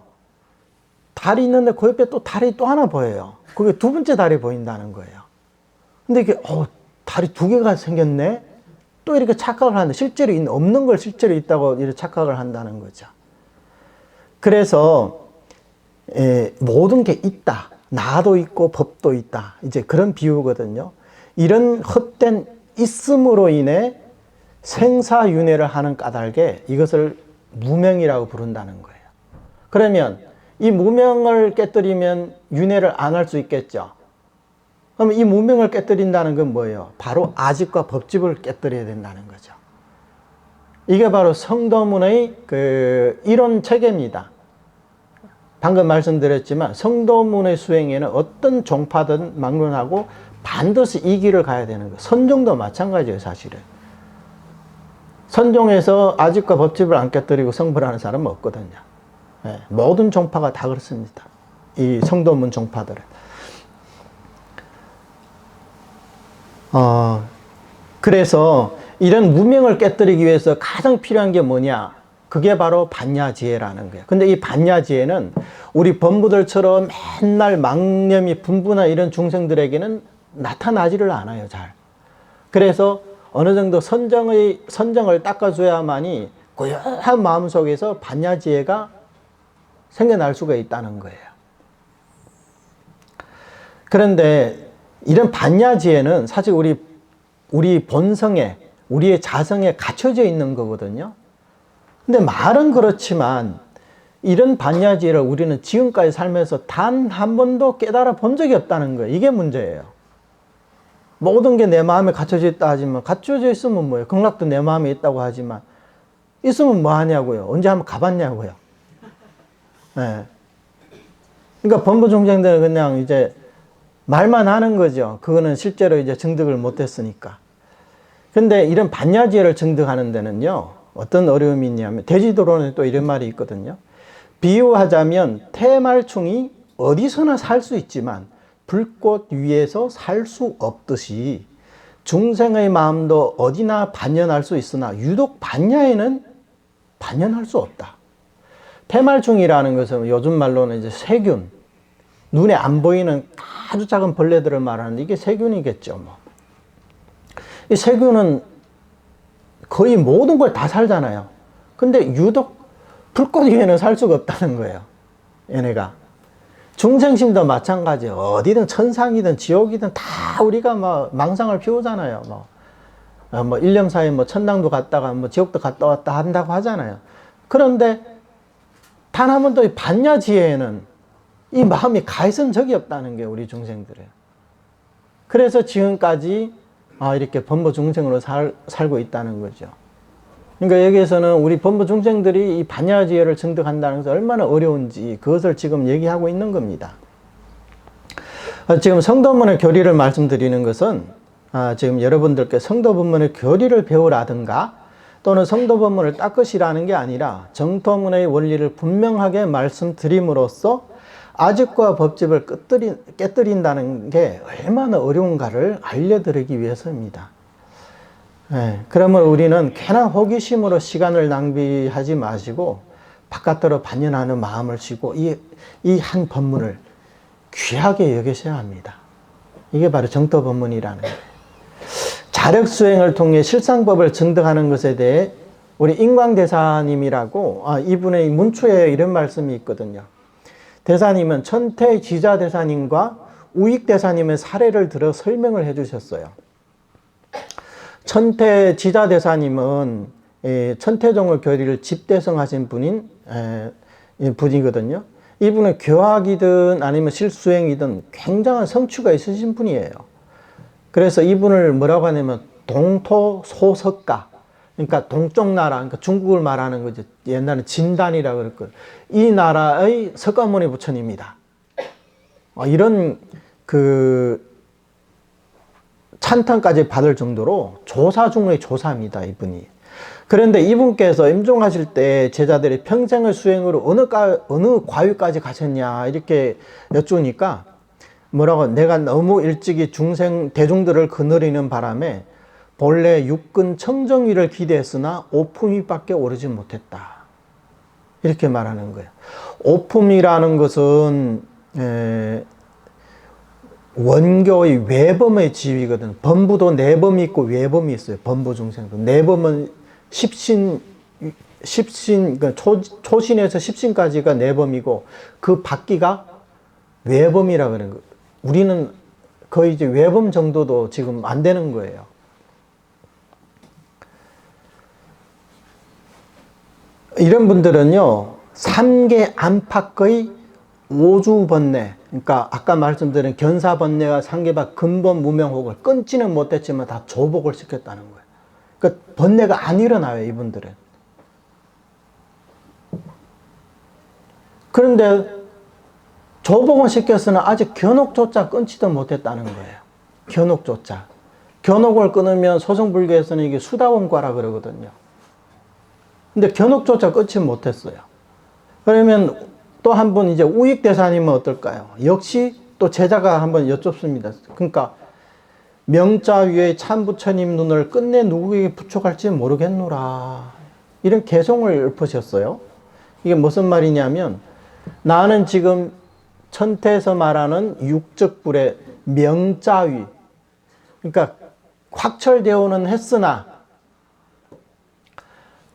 달이 있는데 그 옆에 또 달이 또 하나 보여요. 그게 두 번째 달이 보인다는 거예요. 근데 이게 달이 두 개가 생겼네? 또 이렇게 착각을 하는데 실제로 없는 걸 실제로 있다고 이렇게 착각을 한다는 거죠. 그래서 모든 게 있다. 나도 있고 법도 있다. 이제 그런 비유거든요. 이런 헛된 있음으로 인해 생사윤회를 하는 까닭에 이것을 무명이라고 부른다는 거예요. 그러면 이 무명을 깨뜨리면 윤회를 안 할 수 있겠죠. 그럼 이 무명을 깨뜨린다는 건 뭐예요? 바로 아집과 법집을 깨뜨려야 된다는 거죠. 이게 바로 성도문의 그 이론 체계입니다. 방금 말씀드렸지만 성도문의 수행에는 어떤 종파든 막론하고 반드시 이 길을 가야 되는 거예요. 선종도 마찬가지예요, 사실은. 선종에서 아집과 법집을 안 깨뜨리고 성불하는 사람은 없거든요. 네, 모든 종파가 다 그렇습니다. 이 성도문 종파들은. 그래서 이런 무명을 깨뜨리기 위해서 가장 필요한 게 뭐냐? 그게 바로 반야지혜라는 거예요. 근데 이 반야지혜는 우리 범부들처럼 맨날 망념이 분분한 이런 중생들에게는 나타나지를 않아요, 잘. 그래서 어느 정도 선정을 닦아줘야만이 고요한 마음 속에서 반야지혜가 생겨날 수가 있다는 거예요. 그런데 이런 반야지혜는 사실 우리 본성에, 우리의 자성에 갖춰져 있는 거거든요. 근데 말은 그렇지만 이런 반야지혜를 우리는 지금까지 살면서 단 한 번도 깨달아 본 적이 없다는 거예요. 이게 문제예요. 모든 게 내 마음에 갖춰져 있다 하지만, 갖춰져 있으면 뭐예요? 극락도 내 마음에 있다고 하지만 있으면 뭐 하냐고요? 언제 한번 가봤냐고요? 네. 그러니까 범부중생들은 그냥 이제 말만 하는 거죠. 그거는 실제로 이제 증득을 못했으니까. 근데 이런 반야지혜를 증득하는 데는요, 어떤 어려움이 있냐면, 대지도론에 또 이런 말이 있거든요. 비유하자면 태말충이 어디서나 살 수 있지만 불꽃 위에서 살 수 없듯이 중생의 마음도 어디나 반연할 수 있으나 유독 반야에는 반연할 수 없다. 태말충이라는 것은 요즘 말로는 이제 세균, 눈에 안 보이는 아주 작은 벌레들을 말하는데 이게 세균이겠죠. 뭐. 이 세균은 거의 모든 걸 다 살잖아요. 근데 유독 불꽃 위에는 살 수가 없다는 거예요. 얘네가. 중생심도 마찬가지예요. 어디든 천상이든 지옥이든 다 우리가 뭐 망상을 피우잖아요. 뭐 1년 사이에 뭐 천당도 갔다가 뭐 지옥도 갔다 왔다 한다고 하잖아요. 그런데 단 한 번도 이 반야지혜에는 이 마음이 가 있은 적이 없다는 게 우리 중생들은. 그래서 지금까지 이렇게 범부 중생으로 살고 있다는 거죠. 그러니까 여기에서는 우리 범부 중생들이 이 반야지혜를 증득한다는 것이 얼마나 어려운지 그것을 지금 얘기하고 있는 겁니다. 지금 성도문의 교리를 말씀드리는 것은 지금 여러분들께 성도법문의 교리를 배우라든가 또는 성도법문을 닦으시라는 게 아니라 정토문의 원리를 분명하게 말씀드림으로써 아집과 법집을 깨뜨린다는 게 얼마나 어려운가를 알려드리기 위해서입니다. 그러면 우리는 괜한 호기심으로 시간을 낭비하지 마시고 바깥으로 반연하는 마음을 쉬고 이 한 법문을 귀하게 여기셔야 합니다. 이게 바로 정토법문이라는 거예요. 자력수행을 통해 실상법을 증득하는 것에 대해 우리 인광대사님이라고 이분의 문초에 이런 말씀이 있거든요. 대사님은 천태지자대사님과 우익대사님의 사례를 들어 설명을 해 주셨어요. 천태지자대사님은 천태종의 교리를 집대성하신 분이거든요. 이분은 교학이든 아니면 실수행이든 굉장한 성취가 있으신 분이에요. 그래서 이분을 뭐라고 하냐면 동토소석가, 그러니까 동쪽 나라, 그러니까 중국을 말하는 거죠. 옛날에 진단이라고 그랬거든요. 이 나라의 석가모니 부처님이다. 이런 찬탄까지 받을 정도로 조사 중의 조사입니다, 이분이. 그런데 이분께서 임종하실 때 제자들이 평생의 수행으로 어느 과유까지 가셨냐 이렇게 여쭈니까 뭐라고, 내가 너무 일찍이 대중들을 거느리는 바람에 본래 육근 청정위를 기대했으나 오품위밖에 오르지 못했다. 이렇게 말하는 거예요. 오품이라는 것은 원교의 외범의 지위거든. 범부도 내범이 있고 외범이 있어요. 범부 중생도. 내범은 그러니까 초신에서 십신까지가 내범이고 그 밖이가 외범이라 그러는 거예요. 우리는 거의 이제 외범 정도도 지금 안 되는 거예요. 이런 분들은요, 3계 안팎의 오주번뇌, 그러니까 아까 말씀드린 견사번뇌와 상계박 근본 무명혹을 끊지는 못했지만 다 조복을 시켰다는 거예요. 그러니까 번뇌가 안 일어나요, 이분들은. 그런데 조복은 시켰으나 아직 견옥조차 끊지도 못했다는 거예요. 견옥조차. 견옥을 끊으면 소승불교에서는 이게 수다원과라 그러거든요. 근데 견옥조차 끊지 못했어요. 그러면 또 한 분 이제 우익대사님은 어떨까요? 역시 또 제자가 한번 여쭙습니다. 그러니까 명자 위에 참부처님 눈을 끝내 누구에게 부촉할지 모르겠노라. 이런 개송을 읊으셨어요. 이게 무슨 말이냐면 나는 지금 천태에서 말하는 육적불의 명자위, 그러니까 확철대오는 했으나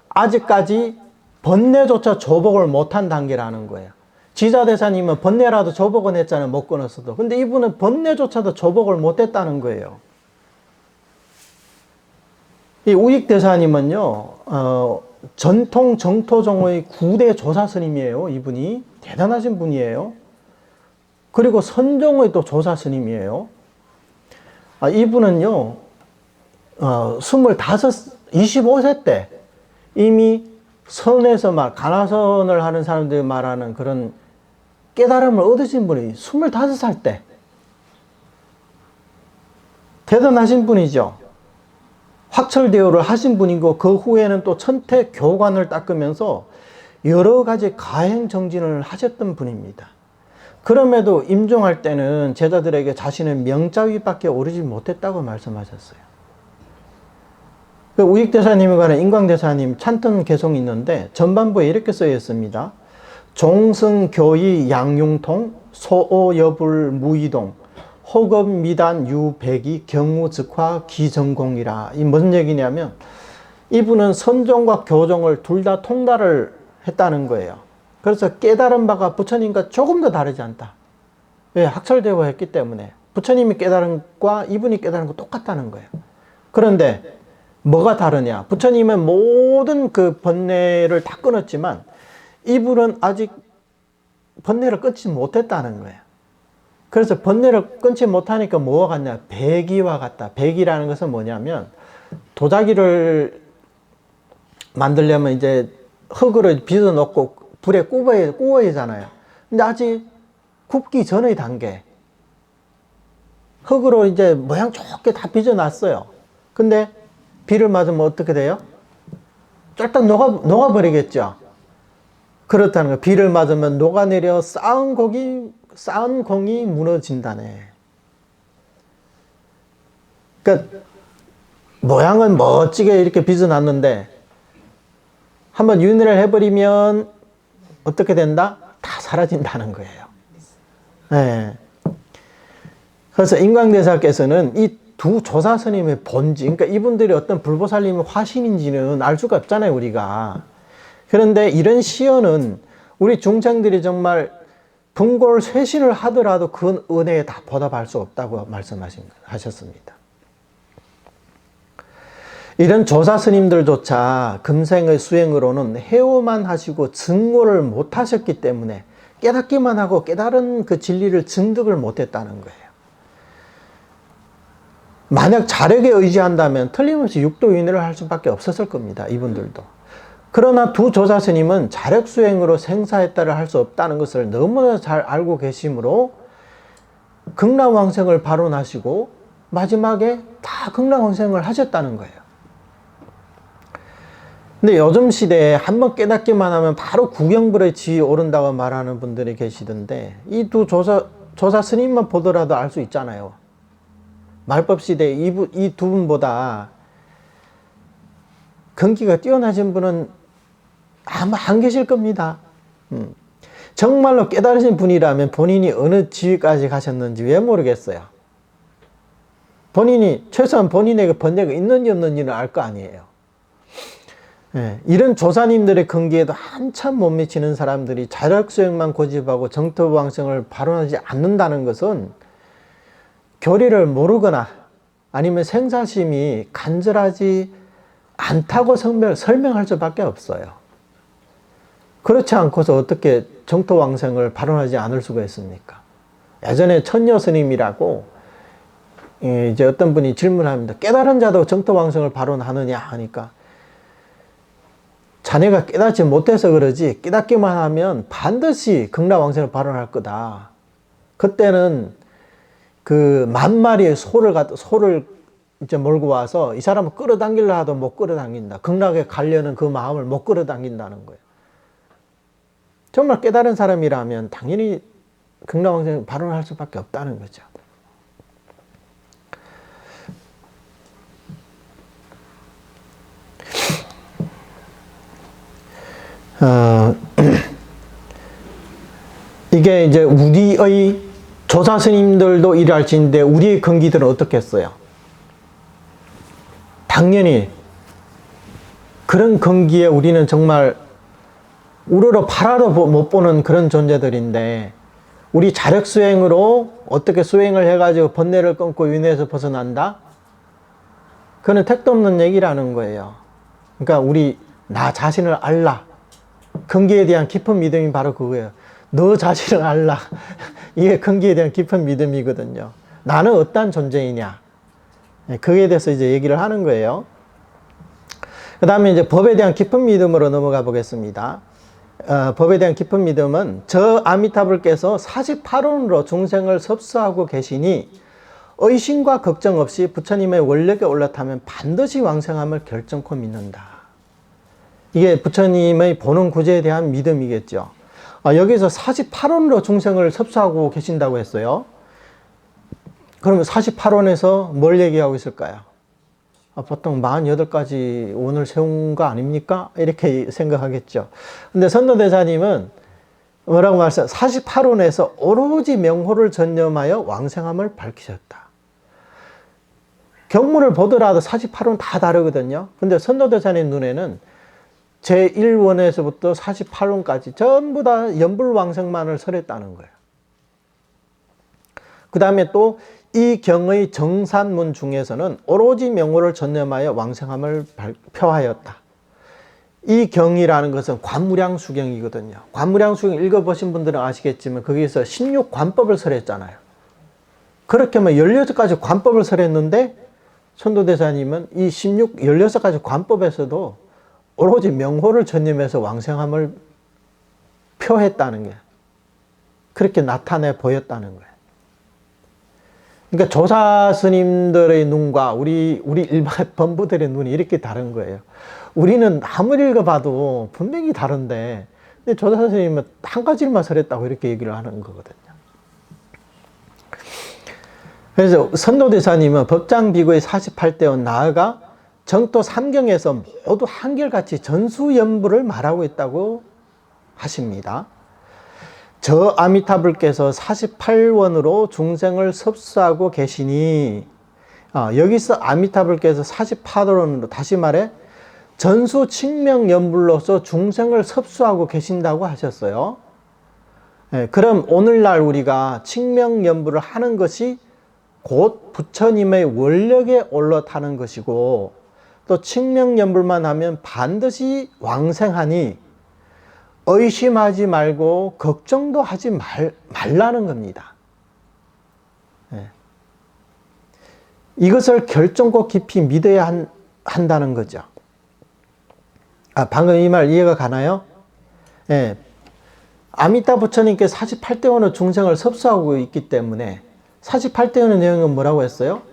아직까지 번뇌조차 조복을 못한 단계라는 거예요. 지자대사님은 번뇌라도 조복은 했잖아요. 못 끊었어도. 근데 이분은 번뇌조차도 조복을 못했다는 거예요. 이 우익대사님은요, 전통 정토종의 9대 조사 스님이에요. 이분이 대단하신 분이에요. 그리고 선종의 또 조사 스님이에요. 이분은요, 25세 때 이미 선에서 가나선을 하는 사람들이 말하는 그런 깨달음을 얻으신 분이 25살 때. 대단하신 분이죠. 확철대오를 하신 분이고 그 후에는 또 천태 교관을 닦으면서 여러 가지 가행정진을 하셨던 분입니다. 그럼에도 임종할 때는 제자들에게 자신의 명자위밖에 오르지 못했다고 말씀하셨어요. 우익대사님에 관한 인광대사님 찬턴 개송이 있는데 전반부에 이렇게 써 있습니다. 종승교의 양융통 소오여불 무이동 호급미단 유백이 경우즉화 기정공이라. 이 무슨 얘기냐면 이분은 선종과 교종을 둘 다 통달을 했다는 거예요. 그래서 깨달은 바가 부처님과 조금 더 다르지 않다. 왜? 학철대오 했기 때문에 부처님이 깨달은 것과 이분이 깨달은 거 똑같다는 거예요. 그런데 뭐가 다르냐? 부처님은 모든 그 번뇌를 다 끊었지만 이분은 아직 번뇌를 끊지 못했다는 거예요. 그래서 번뇌를 끊지 못하니까 뭐와 같냐? 배기와 같다. 배기라는 것은 뭐냐면 도자기를 만들려면 이제 흙을 빚어 넣고 불에 구워야 하잖아요. 근데 아직 굽기 전의 단계. 흙으로 이제 모양 좋게 다 빚어 놨어요. 근데 비를 맞으면 어떻게 돼요? 쫄딱 녹아버리겠죠. 그렇다는 거예요. 비를 맞으면 녹아내려 쌓은 공이 무너진다네. 그러니까 모양은 멋지게 이렇게 빚어놨는데 한번 윤회를 해버리면 어떻게 된다? 다 사라진다는 거예요. 네. 그래서 인광대사께서는 이 두 조사스님의 본질, 그러니까 이분들이 어떤 불보살님의 화신인지는 알 수가 없잖아요, 우리가. 그런데 이런 시연은 우리 중생들이 정말 분골 쇄신을 하더라도 그 은혜에 다 보답할 수 없다고 말씀하셨습니다. 이런 조사 스님들조차 금생의 수행으로는 해오만 하시고 증오를 못 하셨기 때문에 깨닫기만 하고 깨달은 그 진리를 증득을 못 했다는 거예요. 만약 자력에 의지한다면 틀림없이 육도윤회를 할 수밖에 없었을 겁니다. 이분들도. 그러나 두 조사 스님은 자력 수행으로 생사했다를 할 수 없다는 것을 너무나 잘 알고 계시므로 극락왕생을 발언하시고 마지막에 다 극락왕생을 하셨다는 거예요. 근데 요즘 시대에 한번 깨닫기만 하면 바로 구경불의 지위에 오른다고 말하는 분들이 계시던데 이 두 조사 스님만 보더라도 알 수 있잖아요. 말법 시대에 이 두 분보다 근기가 뛰어나신 분은 아마 안 계실 겁니다. 정말로 깨달으신 분이라면 본인이 어느 지위까지 가셨는지 왜 모르겠어요. 본인이, 최소한 본인에게 번뇌가 있는지 없는지는 알 거 아니에요. 예, 이런 조사님들의 근기에도 한참 못 미치는 사람들이 자력수행만 고집하고 정토부왕성을 발언하지 않는다는 것은 교리를 모르거나 아니면 생사심이 간절하지 않다고 설명할 수밖에 없어요. 그렇지 않고서 어떻게 정토왕성을 발언하지 않을 수가 있습니까? 예전에 천녀스님이라고 이제 어떤 분이 질문합니다. 깨달은 자도 정토왕성을 발언하느냐 하니까 자네가 깨닫지 못해서 그러지 깨닫기만 하면 반드시 극락왕성을 발언할 거다. 그때는 그 10,000마리의 소를 이제 몰고 와서 이 사람을 끌어당기려 하도 못 끌어당긴다. 극락에 가려는 그 마음을 못 끌어당긴다는 거예요. 정말 깨달은 사람이라면 당연히 극락왕성을 발언할 수밖에 없다는 거죠. 이게 이제 우리의 조사 스님들도 일할지인데 우리의 근기들은 어떻겠어요? 당연히 그런 근기에 우리는 정말 우러러 팔아도 못 보는 그런 존재들인데 우리 자력 수행으로 어떻게 수행을 해가지고 번뇌를 끊고 윤회에서 벗어난다? 그건 택도 없는 얘기라는 거예요. 그러니까 우리 나 자신을 알라. 근기에 대한 깊은 믿음이 바로 그거예요. 너 자신을 알라. 이게 근기에 대한 깊은 믿음이거든요. 나는 어떤 존재이냐. 그에 대해서 이제 얘기를 하는 거예요. 그 다음에 이제 법에 대한 깊은 믿음으로 넘어가 보겠습니다. 법에 대한 깊은 믿음은 저 아미타불께서 48원으로 중생을 섭수하고 계시니 의심과 걱정 없이 부처님의 원력에 올라타면 반드시 왕생함을 결정코 믿는다. 이게 부처님의 보는 구제에 대한 믿음이겠죠. 여기서 48원으로 중생을 섭수하고 계신다고 했어요. 그러면 48원에서 뭘 얘기하고 있을까요? 보통 48가지 원을 세운 거 아닙니까? 이렇게 생각하겠죠. 근데 선도대사님은 뭐라고 말씀하세요? 48원에서 오로지 명호를 전념하여 왕생함을 밝히셨다. 경문을 보더라도 48원 다 다르거든요. 근데 선도대사님 눈에는 제1원에서부터 48원까지 전부 다 연불왕생만을 설했다는 거예요. 그 다음에 또 이 경의 정산문 중에서는 오로지 명호를 전념하여 왕생함을 표하였다. 이 경이라는 것은 관무량수경이거든요. 관무량수경 읽어보신 분들은 아시겠지만 거기서 16관법을 설했잖아요. 그렇게 하면 16가지 관법을 설했는데 선도대사님은 이 16가지 관법에서도 오로지 명호를 전념해서 왕생함을 표했다는 게 그렇게 나타내 보였다는 거예요. 그러니까 조사 스님들의 눈과 우리 일반 범부들의 눈이 이렇게 다른 거예요. 우리는 아무리 읽어봐도 분명히 다른데 근데 조사 스님은 한 가지만 설했다고 이렇게 얘기를 하는 거거든요. 그래서 선도대사님은 법장비구의 48대원 나아가 정토 3경에서 모두 한결같이 전수연부를 말하고 있다고 하십니다. 저 아미타불께서 48원으로 중생을 섭수하고 계시니 여기서 아미타불께서 48원으로 다시 말해 전수 칭명연불로서 중생을 섭수하고 계신다고 하셨어요. 그럼 오늘날 우리가 칭명연불을 하는 것이 곧 부처님의 원력에 올라타는 것이고 또 칭명연불만 하면 반드시 왕생하니 의심하지 말고 걱정도 하지 말라는 겁니다. 이것을 결정코 깊이 믿어야 한다는 거죠. 방금 이 말 이해가 가나요? 아미타 부처님께 48대원의 중생을 섭수하고 있기 때문에 48대원의 내용은 뭐라고 했어요?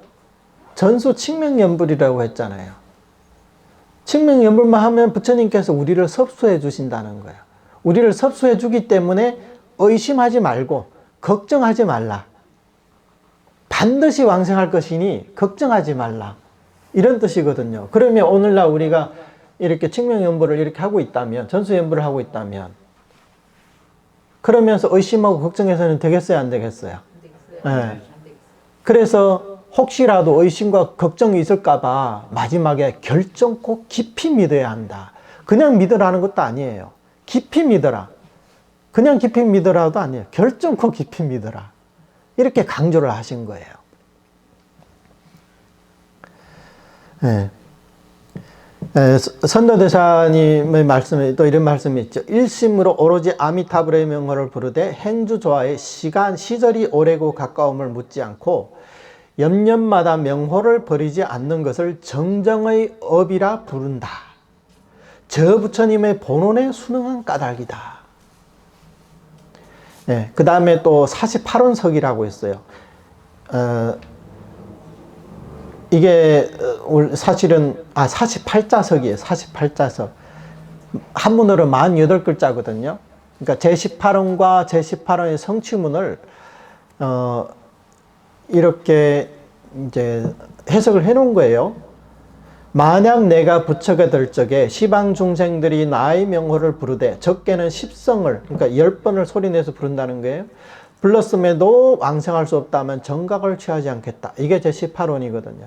전수 칭명연불이라고 했잖아요. 칭명연불만 하면 부처님께서 우리를 섭수해 주신다는 거예요. 우리를 섭수해 주기 때문에 의심하지 말고 걱정하지 말라. 반드시 왕생할 것이니 걱정하지 말라. 이런 뜻이거든요. 그러면 오늘날 우리가 이렇게 칙명연보를 이렇게 하고 있다면, 전수연보를 하고 있다면, 그러면서 의심하고 걱정해서는 되겠어요, 안 되겠어요? 네. 그래서 혹시라도 의심과 걱정이 있을까봐 마지막에 결정코 깊이 믿어야 한다. 그냥 믿으라는 것도 아니에요. 깊이 믿어라. 그냥 깊이 믿으라도 아니에요. 결정코 깊이 믿어라. 이렇게 강조를 하신 거예요. 네. 선도대사님의 말씀에 또 이런 말씀이 있죠. 일심으로 오로지 아미타불의 명호를 부르되 행주조화의 시간, 시절이 오래고 가까움을 묻지 않고 염년마다 명호를 버리지 않는 것을 정정의 업이라 부른다. 저 부처님의 본원에 순응한 까닭이다. 네, 그 다음에 또 48원석이라고 있어요. 이게 사실은 48자석이에요. 48자석. 한문으로 48글자거든요. 그러니까 제18원과 제18원의 성취문을 이렇게 이제 해석을 해 놓은 거예요. 만약 내가 부처가 될 적에 시방 중생들이 나의 명호를 부르되 적게는 10성을, 그러니까 10번을 소리내서 부른다는 거예요. 불렀음에도 왕생할 수 없다면 정각을 취하지 않겠다. 이게 제18원이거든요.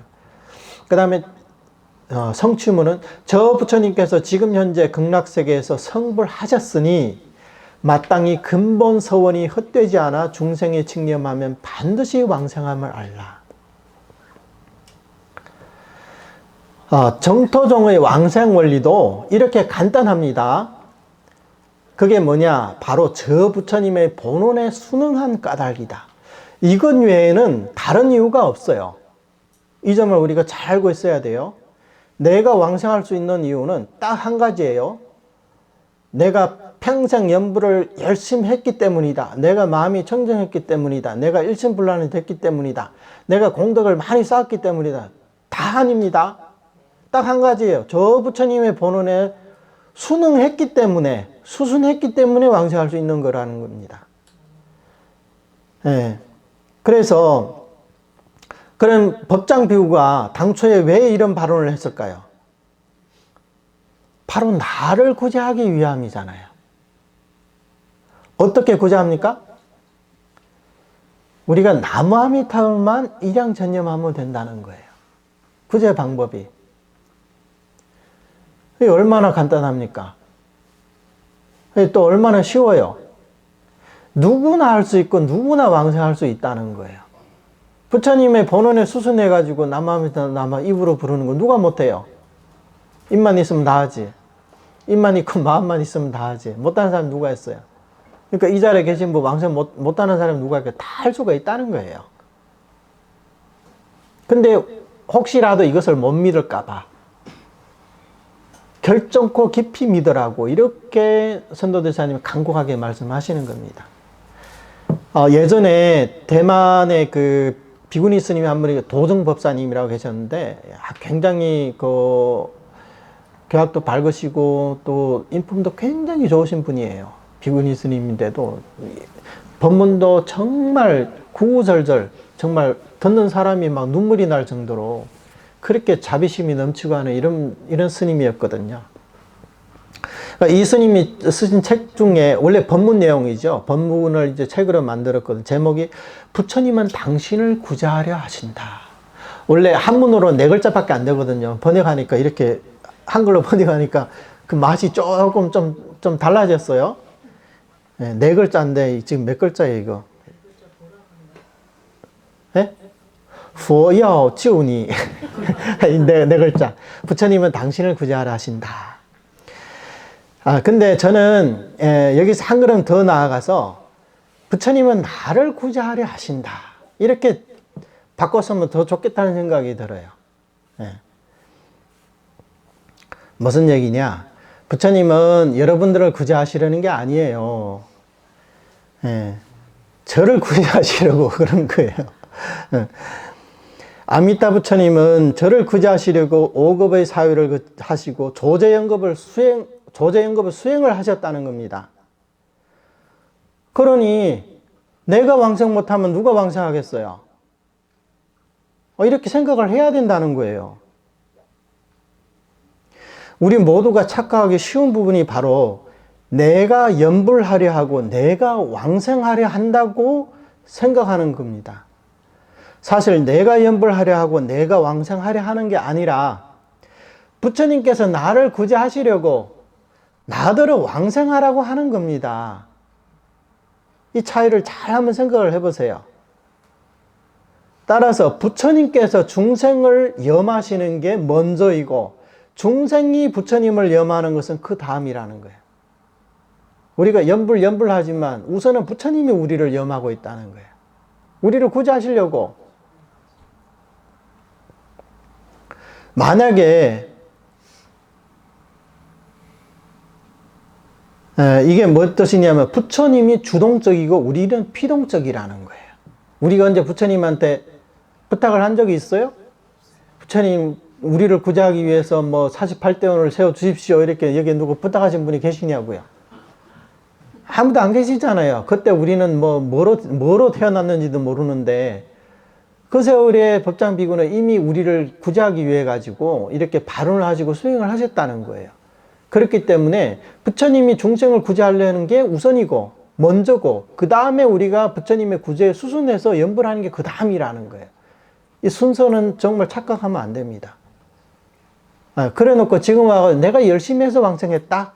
그 다음에 성취문은 저 부처님께서 지금 현재 극락세계에서 성불하셨으니 마땅히 근본 서원이 헛되지 않아 중생이 칙념하면 반드시 왕생함을 알라. 정토종의 왕생 원리도 이렇게 간단합니다. 그게 뭐냐? 바로 저 부처님의 본원에 순응한 까닭이다. 이것 외에는 다른 이유가 없어요. 이 점을 우리가 잘 알고 있어야 돼요. 내가 왕생할 수 있는 이유는 딱 한 가지예요. 내가 평생 연부를 열심히 했기 때문이다. 내가 마음이 청정했기 때문이다. 내가 일심불란이 됐기 때문이다. 내가 공덕을 많이 쌓았기 때문이다. 다 아닙니다. 딱 한 가지예요. 저 부처님의 본원에 순응했기 때문에, 수순했기 때문에 왕생할 수 있는 거라는 겁니다. 네. 그래서 그럼 법장 비구가 당초에 왜 이런 발언을 했을까요? 바로 나를 구제하기 위함이잖아요. 어떻게 구제합니까? 우리가 나무아미타불만 일양전념하면 된다는 거예요. 구제 방법이. 이게 얼마나 간단합니까? 또 얼마나 쉬워요. 누구나 할 수 있고 누구나 왕생할 수 있다는 거예요. 부처님의 본원에 수순해가지고 나무아미타불 입으로 부르는 거 누가 못해요? 입만 있으면 다 하지. 입만 있고 마음만 있으면 다 하지. 못하는 사람 누가 있어요? 그러니까 이 자리에 계신 분 왕생 못하는 사람 누가 있고 다 할 수가 있다는 거예요. 근데 혹시라도 이것을 못 믿을까봐 결정코 깊이 믿으라고 이렇게 선도대사님이 간곡하게 말씀하시는 겁니다. 예전에 대만의 그 비구니 스님이 한 분이 도승법사님이라고 계셨는데 굉장히 그 교학도 밝으시고 또 인품도 굉장히 좋으신 분이에요. 비구니 스님인데도 법문도 정말 구구절절 정말 듣는 사람이 막 눈물이 날 정도로 그렇게 자비심이 넘치고 하는 이런 스님이었거든요. 그러니까 이 스님이 쓰신 책 중에 원래 법문 내용이죠. 법문을 이제 책으로 만들었거든요. 제목이 부처님은 당신을 구제하려 하신다. 원래 한문으로 4글자밖에 안 되거든요. 번역하니까 이렇게 한글로 번역하니까 그 맛이 조금 좀 달라졌어요. 네, 4글자인데 지금 몇 글자예요 이거? 네? 佛要救你 네 글자. 부처님은 당신을 구제하려 하신다. 근데 저는 여기서 한 걸음 더 나아가서 부처님은 나를 구제하려 하신다. 이렇게 바꿨으면 더 좋겠다는 생각이 들어요. 무슨 얘기냐? 부처님은 여러분들을 구제하시려는 게 아니에요. 저를 구제하시려고 그런 거예요. 아미타 부처님은 저를 구제하시려고 5급의 사유를 하시고 조제연급을 수행을 하셨다는 겁니다. 그러니 내가 왕생 못하면 누가 왕생하겠어요? 이렇게 생각을 해야 된다는 거예요. 우리 모두가 착각하기 쉬운 부분이 바로 내가 연불하려 하고 내가 왕생하려 한다고 생각하는 겁니다. 사실 내가 연불하려 하고 내가 왕생하려 하는 게 아니라 부처님께서 나를 구제하시려고 나더러 왕생하라고 하는 겁니다. 이 차이를 잘 한번 생각을 해보세요. 따라서 부처님께서 중생을 염하시는 게 먼저이고 중생이 부처님을 염하는 것은 그 다음이라는 거예요. 우리가 연불하지만 우선은 부처님이 우리를 염하고 있다는 거예요. 우리를 구제하시려고. 만약에 이게 무슨 뜻이냐면 부처님이 주동적이고 우리는 피동적이라는 거예요. 우리가 언제 부처님한테 부탁을 한 적이 있어요? 부처님 우리를 구제하기 위해서 뭐 48대원을 세워주십시오 이렇게 여기 누구 부탁하신 분이 계시냐고요? 아무도 안 계시잖아요. 그때 우리는 뭐로 태어났는지도 모르는데 그 세월에 법장비구는 이미 우리를 구제하기 위해 가지고 이렇게 발언을 하시고 수행을 하셨다는 거예요. 그렇기 때문에 부처님이 중생을 구제하려는 게 우선이고 먼저고 그 다음에 우리가 부처님의 구제에 수순해서 연불하는 게 그 다음이라는 거예요. 이 순서는 정말 착각하면 안 됩니다. 그래 놓고 지금 와서 내가 열심히 해서 왕생했다?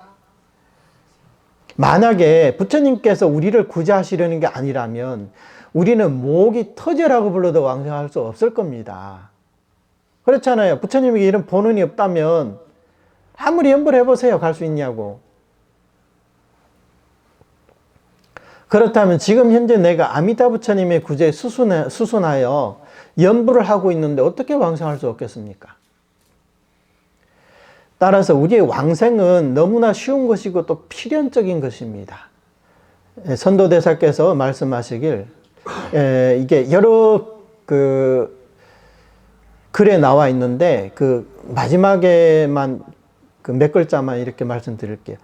만약에 부처님께서 우리를 구제하시려는 게 아니라면 우리는 목이 터져라고 불러도 왕생할 수 없을 겁니다. 그렇잖아요. 부처님에게 이런 본원이 없다면 아무리 연불해보세요. 갈 수 있냐고. 그렇다면 지금 현재 내가 아미타 부처님의 구제에 수순하여 연불을 하고 있는데 어떻게 왕생할 수 없겠습니까? 따라서 우리의 왕생은 너무나 쉬운 것이고 또 필연적인 것입니다. 선도대사께서 말씀하시길 이게 여러 글에 나와 있는데 그 마지막에만 그 몇 글자만 이렇게 말씀드릴게요.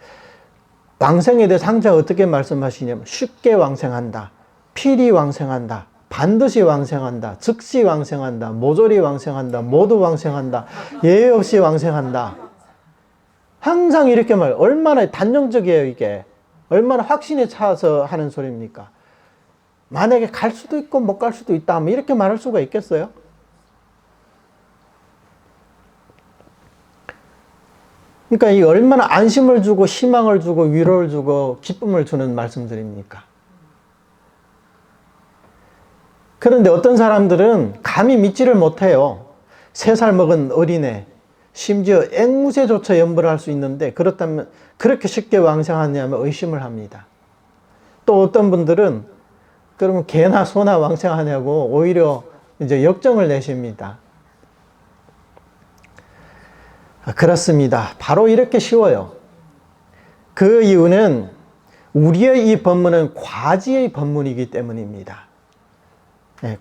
왕생에 대해서 항상 어떻게 말씀하시냐면 쉽게 왕생한다, 필히 왕생한다, 반드시 왕생한다, 즉시 왕생한다, 모조리 왕생한다, 모두 왕생한다, 예외 없이 왕생한다. 항상 이렇게 얼마나 단정적이에요 이게. 얼마나 확신에 차서 하는 소리입니까? 만약에 갈 수도 있고 못 갈 수도 있다 하면 이렇게 말할 수가 있겠어요? 그러니까 이 얼마나 안심을 주고 희망을 주고 위로를 주고 기쁨을 주는 말씀들입니까? 그런데 어떤 사람들은 감히 믿지를 못해요. 3살 먹은 어린애, 심지어 앵무새조차 연불할 수 있는데 그렇다면 그렇게 쉽게 왕생하냐면 의심을 합니다. 또 어떤 분들은 그러면 개나 소나 왕생하냐고 오히려 이제 역정을 내십니다. 그렇습니다. 바로 이렇게 쉬워요. 그 이유는 우리의 이 법문은 과지의 법문이기 때문입니다.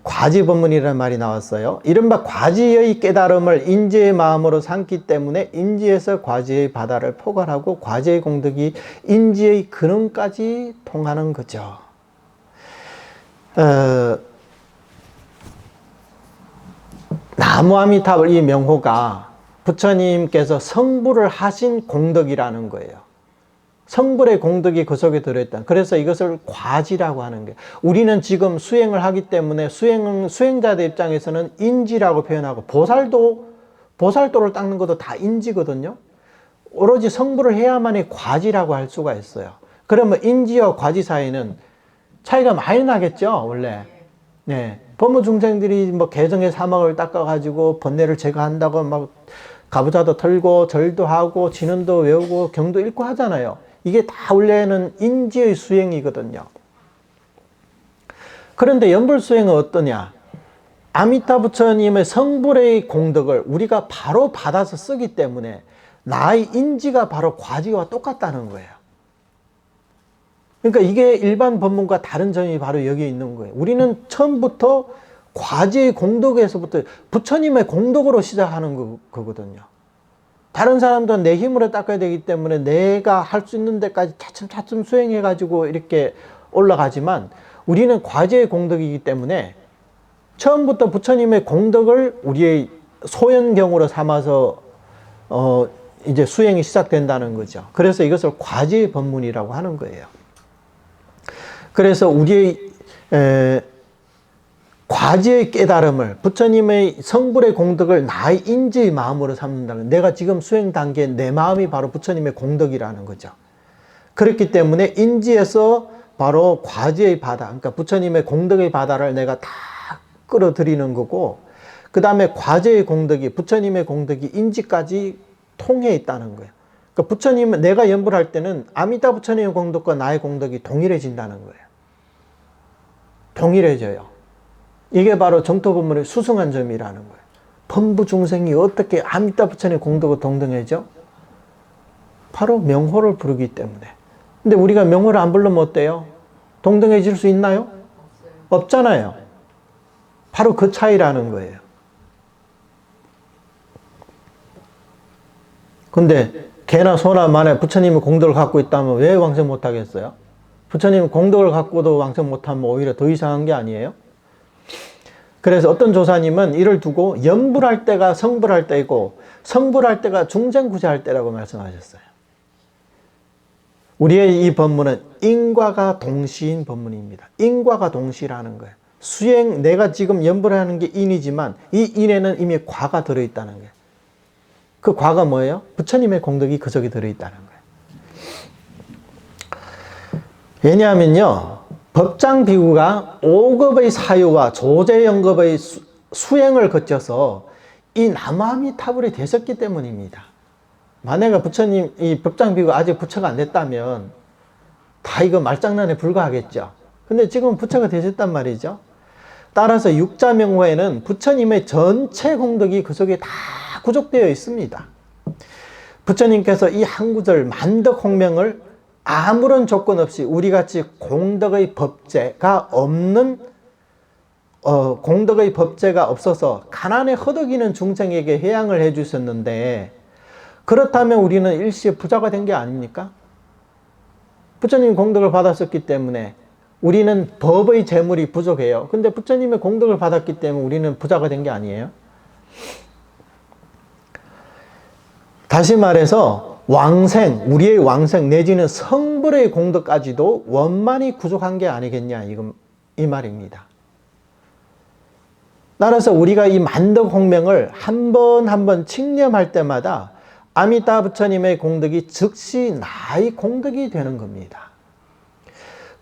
과지 법문이라는 말이 나왔어요. 이른바 과지의 깨달음을 인지의 마음으로 삼기 때문에 인지에서 과지의 바다를 포괄하고 과지의 공덕이 인지의 근원까지 통하는 거죠. 나무아미타불 이 명호가 부처님께서 성불을 하신 공덕이라는 거예요. 성불의 공덕이 그 속에 들어있다. 그래서 이것을 과지라고 하는 거예요. 우리는 지금 수행을 하기 때문에 수행자들 입장에서는 인지라고 표현하고 보살도를 닦는 것도 다 인지거든요. 오로지 성불을 해야만이 과지라고 할 수가 있어요. 그러면 인지와 과지 사이는 차이가 많이 나겠죠, 원래. 네. 법무중생들이 개정의 사막을 닦아가지고 번뇌를 제거한다고 막 가부좌도 털고 절도 하고 진언도 외우고 경도 읽고 하잖아요. 이게 다 원래는 인지의 수행이거든요. 그런데 연불수행은 어떠냐? 아미타 부처님의 성불의 공덕을 우리가 바로 받아서 쓰기 때문에 나의 인지가 바로 과지와 똑같다는 거예요. 그러니까 이게 일반 법문과 다른 점이 바로 여기에 있는 거예요. 우리는 처음부터 과지의 공덕에서부터 부처님의 공덕으로 시작하는 거거든요. 다른 사람들은 내 힘으로 닦아야 되기 때문에 내가 할 수 있는 데까지 차츰차츰 수행해가지고 이렇게 올라가지만 우리는 과지의 공덕이기 때문에 처음부터 부처님의 공덕을 우리의 소연경으로 삼아서 이제 수행이 시작된다는 거죠. 그래서 이것을 과지의 법문이라고 하는 거예요. 그래서 우리의 과지의 깨달음을, 부처님의 성불의 공덕을 나의 인지의 마음으로 삼는다는, 내가 지금 수행 단계에 내 마음이 바로 부처님의 공덕이라는 거죠. 그렇기 때문에 인지에서 바로 과지의 바다, 그러니까 부처님의 공덕의 바다를 내가 다 끌어들이는 거고, 그 다음에 과지의 공덕이, 부처님의 공덕이 인지까지 통해 있다는 거예요. 그러니까 부처님은, 내가 연불할 때는 아미타 부처님의 공덕과 나의 공덕이 동일해진다는 거예요. 동일해져요. 이게 바로 정토법문의 수승한 점이라는 거예요. 범부 중생이 어떻게 아미타 부처님의 공덕과 동등해져? 바로 명호를 부르기 때문에. 근데 우리가 명호를 안 부르면 어때요? 동등해질 수 있나요? 없잖아요. 바로 그 차이라는 거예요. 근데 개나 소나 만에 부처님의 공덕을 갖고 있다면 왜 왕생 못하겠어요? 부처님 공덕을 갖고도 왕생 못하면 오히려 더 이상한 게 아니에요? 그래서 어떤 조사님은 이를 두고 연불할 때가 성불할 때이고 성불할 때가 중생구제할 때라고 말씀하셨어요. 우리의 이 법문은 인과가 동시인 법문입니다. 인과가 동시라는 거예요. 수행, 내가 지금 연불하는 게 인이지만 이 인에는 이미 과가 들어있다는 거예요. 그 과가 뭐예요? 부처님의 공덕이 그 속에 들어있다는 거예요. 왜냐하면요, 법장 비구가 5급의 사유와 조제연급의 수행을 거쳐서 이 남아미타불이 되셨기 때문입니다. 만약에 부처님, 이 법장 비구가 아직 부처가 안 됐다면 다 이거 말장난에 불과하겠죠. 근데 지금 부처가 되셨단 말이죠. 따라서 육자명호에는 부처님의 전체 공덕이 그 속에 다 구족되어 있습니다. 부처님께서 이 한 구절 만덕홍명을 아무런 조건 없이 우리같이 공덕의 법제가 없는, 공덕의 법제가 없어서 가난에 허덕이는 중생에게 회양을 해 주셨는데, 그렇다면 우리는 일시에 부자가 된 게 아닙니까? 부처님 공덕을 받았었기 때문에 우리는 법의 재물이 부족해요. 근데 부처님의 공덕을 받았기 때문에 우리는 부자가 된 게 아니에요. 다시 말해서 왕생, 우리의 왕생 내지는 성불의 공덕까지도 원만히 구족한 게 아니겠냐, 이 말입니다. 따라서 우리가 이 만덕홍명을 한 번 한 번 칭념할 때마다 아미타 부처님의 공덕이 즉시 나의 공덕이 되는 겁니다.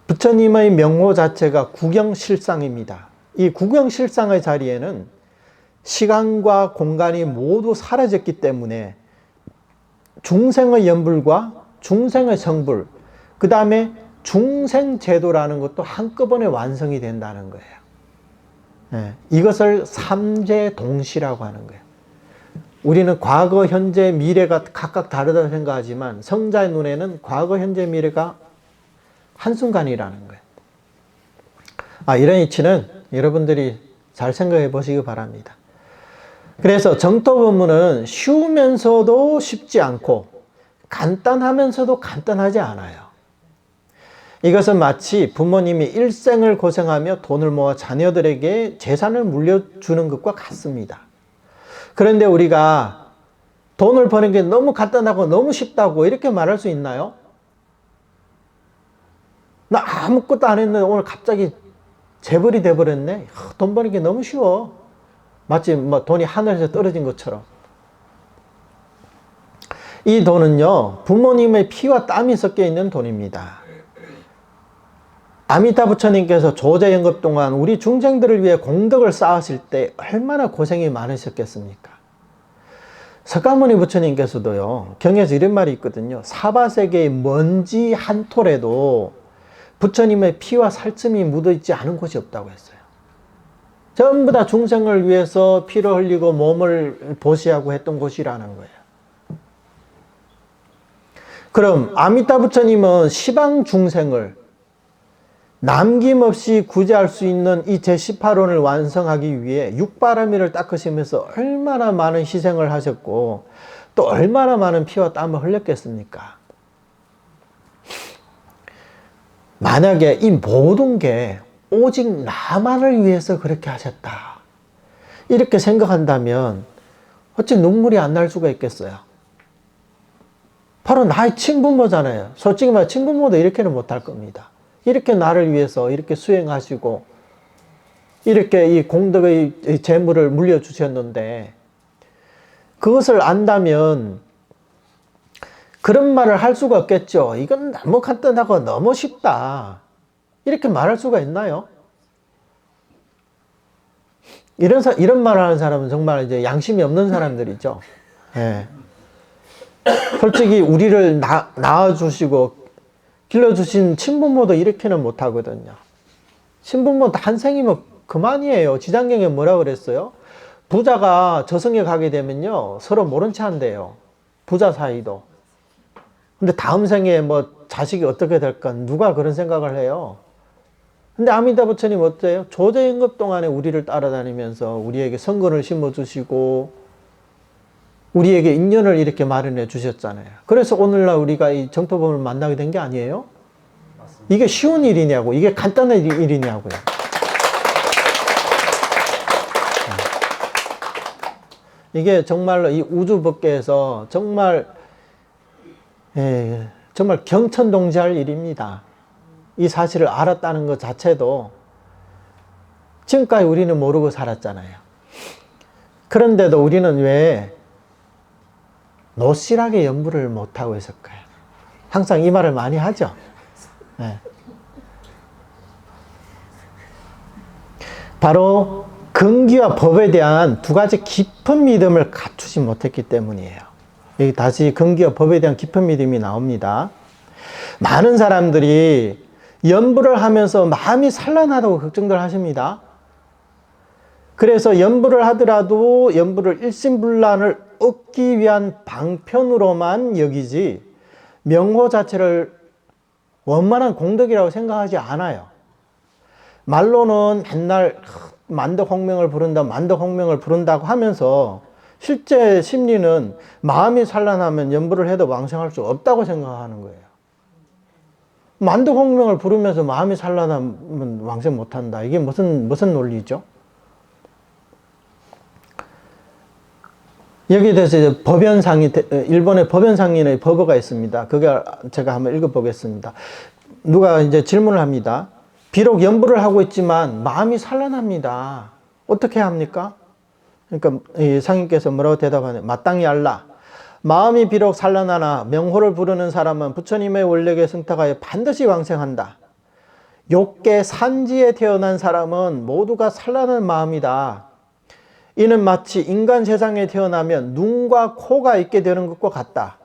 부처님의 명호 자체가 구경실상입니다. 이 구경실상의 자리에는 시간과 공간이 모두 사라졌기 때문에 중생의 연불과 중생의 성불, 그 다음에 중생제도라는 것도 한꺼번에 완성이 된다는 거예요. 네, 이것을 삼재동시라고 하는 거예요. 우리는 과거, 현재, 미래가 각각 다르다고 생각하지만 성자의 눈에는 과거, 현재, 미래가 한순간이라는 거예요. 이런 이치는 여러분들이 잘 생각해 보시기 바랍니다. 그래서 정토법문은 쉬우면서도 쉽지 않고 간단하면서도 간단하지 않아요. 이것은 마치 부모님이 일생을 고생하며 돈을 모아 자녀들에게 재산을 물려주는 것과 같습니다. 그런데 우리가 돈을 버는 게 너무 간단하고 너무 쉽다고 이렇게 말할 수 있나요? 나 아무것도 안 했는데 오늘 갑자기 재벌이 돼버렸네. 돈 버는 게 너무 쉬워. 마치 돈이 하늘에서 떨어진 것처럼. 이 돈은요, 부모님의 피와 땀이 섞여 있는 돈입니다. 아미타 부처님께서 조제연급 동안 우리 중생들을 위해 공덕을 쌓으실 때 얼마나 고생이 많으셨겠습니까? 석가모니 부처님께서도요, 경에서 이런 말이 있거든요. 사바세계의 먼지 한 톨에도 부처님의 피와 살점이 묻어있지 않은 곳이 없다고 했어요. 전부 다 중생을 위해서 피를 흘리고 몸을 보시하고 했던 곳이라는 거예요. 그럼 아미타 부처님은 시방 중생을 남김없이 구제할 수 있는 이 제18원을 완성하기 위해 육바라밀을 닦으시면서 얼마나 많은 희생을 하셨고 또 얼마나 많은 피와 땀을 흘렸겠습니까? 만약에 이 모든 게 오직 나만을 위해서 그렇게 하셨다, 이렇게 생각한다면 어찌 눈물이 안 날 수가 있겠어요? 바로 나의 친부모잖아요. 솔직히 말해 친부모도 이렇게는 못할 겁니다. 이렇게 나를 위해서 이렇게 수행하시고 이렇게 이 공덕의 재물을 물려주셨는데 그것을 안다면 그런 말을 할 수가 없겠죠. 이건 너무 간단하고 너무 쉽다. 이렇게 말할 수가 있나요? 이런 말을 하는 사람은 정말 이제 양심이 없는 사람들이죠. 예. 솔직히 우리를 낳아주시고 길러주신 친부모도 이렇게는 못하거든요. 친부모 한생이면 그만이에요. 지장경에 뭐라 그랬어요? 부자가 저승에 가게 되면요 서로 모른 체 한대요. 부자 사이도. 근데 다음 생에 뭐 자식이 어떻게 될까 누가 그런 생각을 해요? 근데 아미타 부처님 어때요? 조제임금 동안에 우리를 따라다니면서 우리에게 성근을 심어주시고 우리에게 인연을 이렇게 마련해 주셨잖아요. 그래서 오늘날 우리가 이 정토범을 만나게 된 게 아니에요? 이게 쉬운 일이냐고, 이게 간단한 일이냐고요. 이게 정말로 이 우주법계에서 정말 정말 경천동지할 일입니다. 이 사실을 알았다는 것 자체도 지금까지 우리는 모르고 살았잖아요. 그런데도 우리는 왜 노실하게 연부를 못하고 있을까요? 항상 이 말을 많이 하죠. 네. 바로 근기와 법에 대한 두 가지 깊은 믿음을 갖추지 못했기 때문이에요. 여기 다시 근기와 법에 대한 깊은 믿음이 나옵니다. 많은 사람들이 연부를 하면서 마음이 산란하다고 걱정들 하십니다. 그래서 연부를 하더라도 연부를 일심불란을 얻기 위한 방편으로만 여기지 명호 자체를 원만한 공덕이라고 생각하지 않아요. 말로는 맨날 만덕홍명을 부른다, 만덕홍명을 부른다고 하면서 실제 심리는 마음이 산란하면 연부를 해도 왕생할 수 없다고 생각하는 거예요. 만덕홍명을 부르면서 마음이 산란하면 왕생 못한다. 이게 무슨 논리죠? 여기에 대해서 이제 법연상이, 일본의 법연상인의 법어가 있습니다. 그게 제가 한번 읽어보겠습니다. 누가 이제 질문을 합니다. 비록 연부를 하고 있지만 마음이 산란합니다. 어떻게 합니까? 그러니까 이 상인께서 뭐라고 대답하냐. 마땅히 알라. 마음이 비록 산란하나 명호를 부르는 사람은 부처님의 원력에 승탁하여 반드시 왕생한다. 욕계 산지에 태어난 사람은 모두가 산란한 마음이다. 이는 마치 인간 세상에 태어나면 눈과 코가 있게 되는 것과 같다.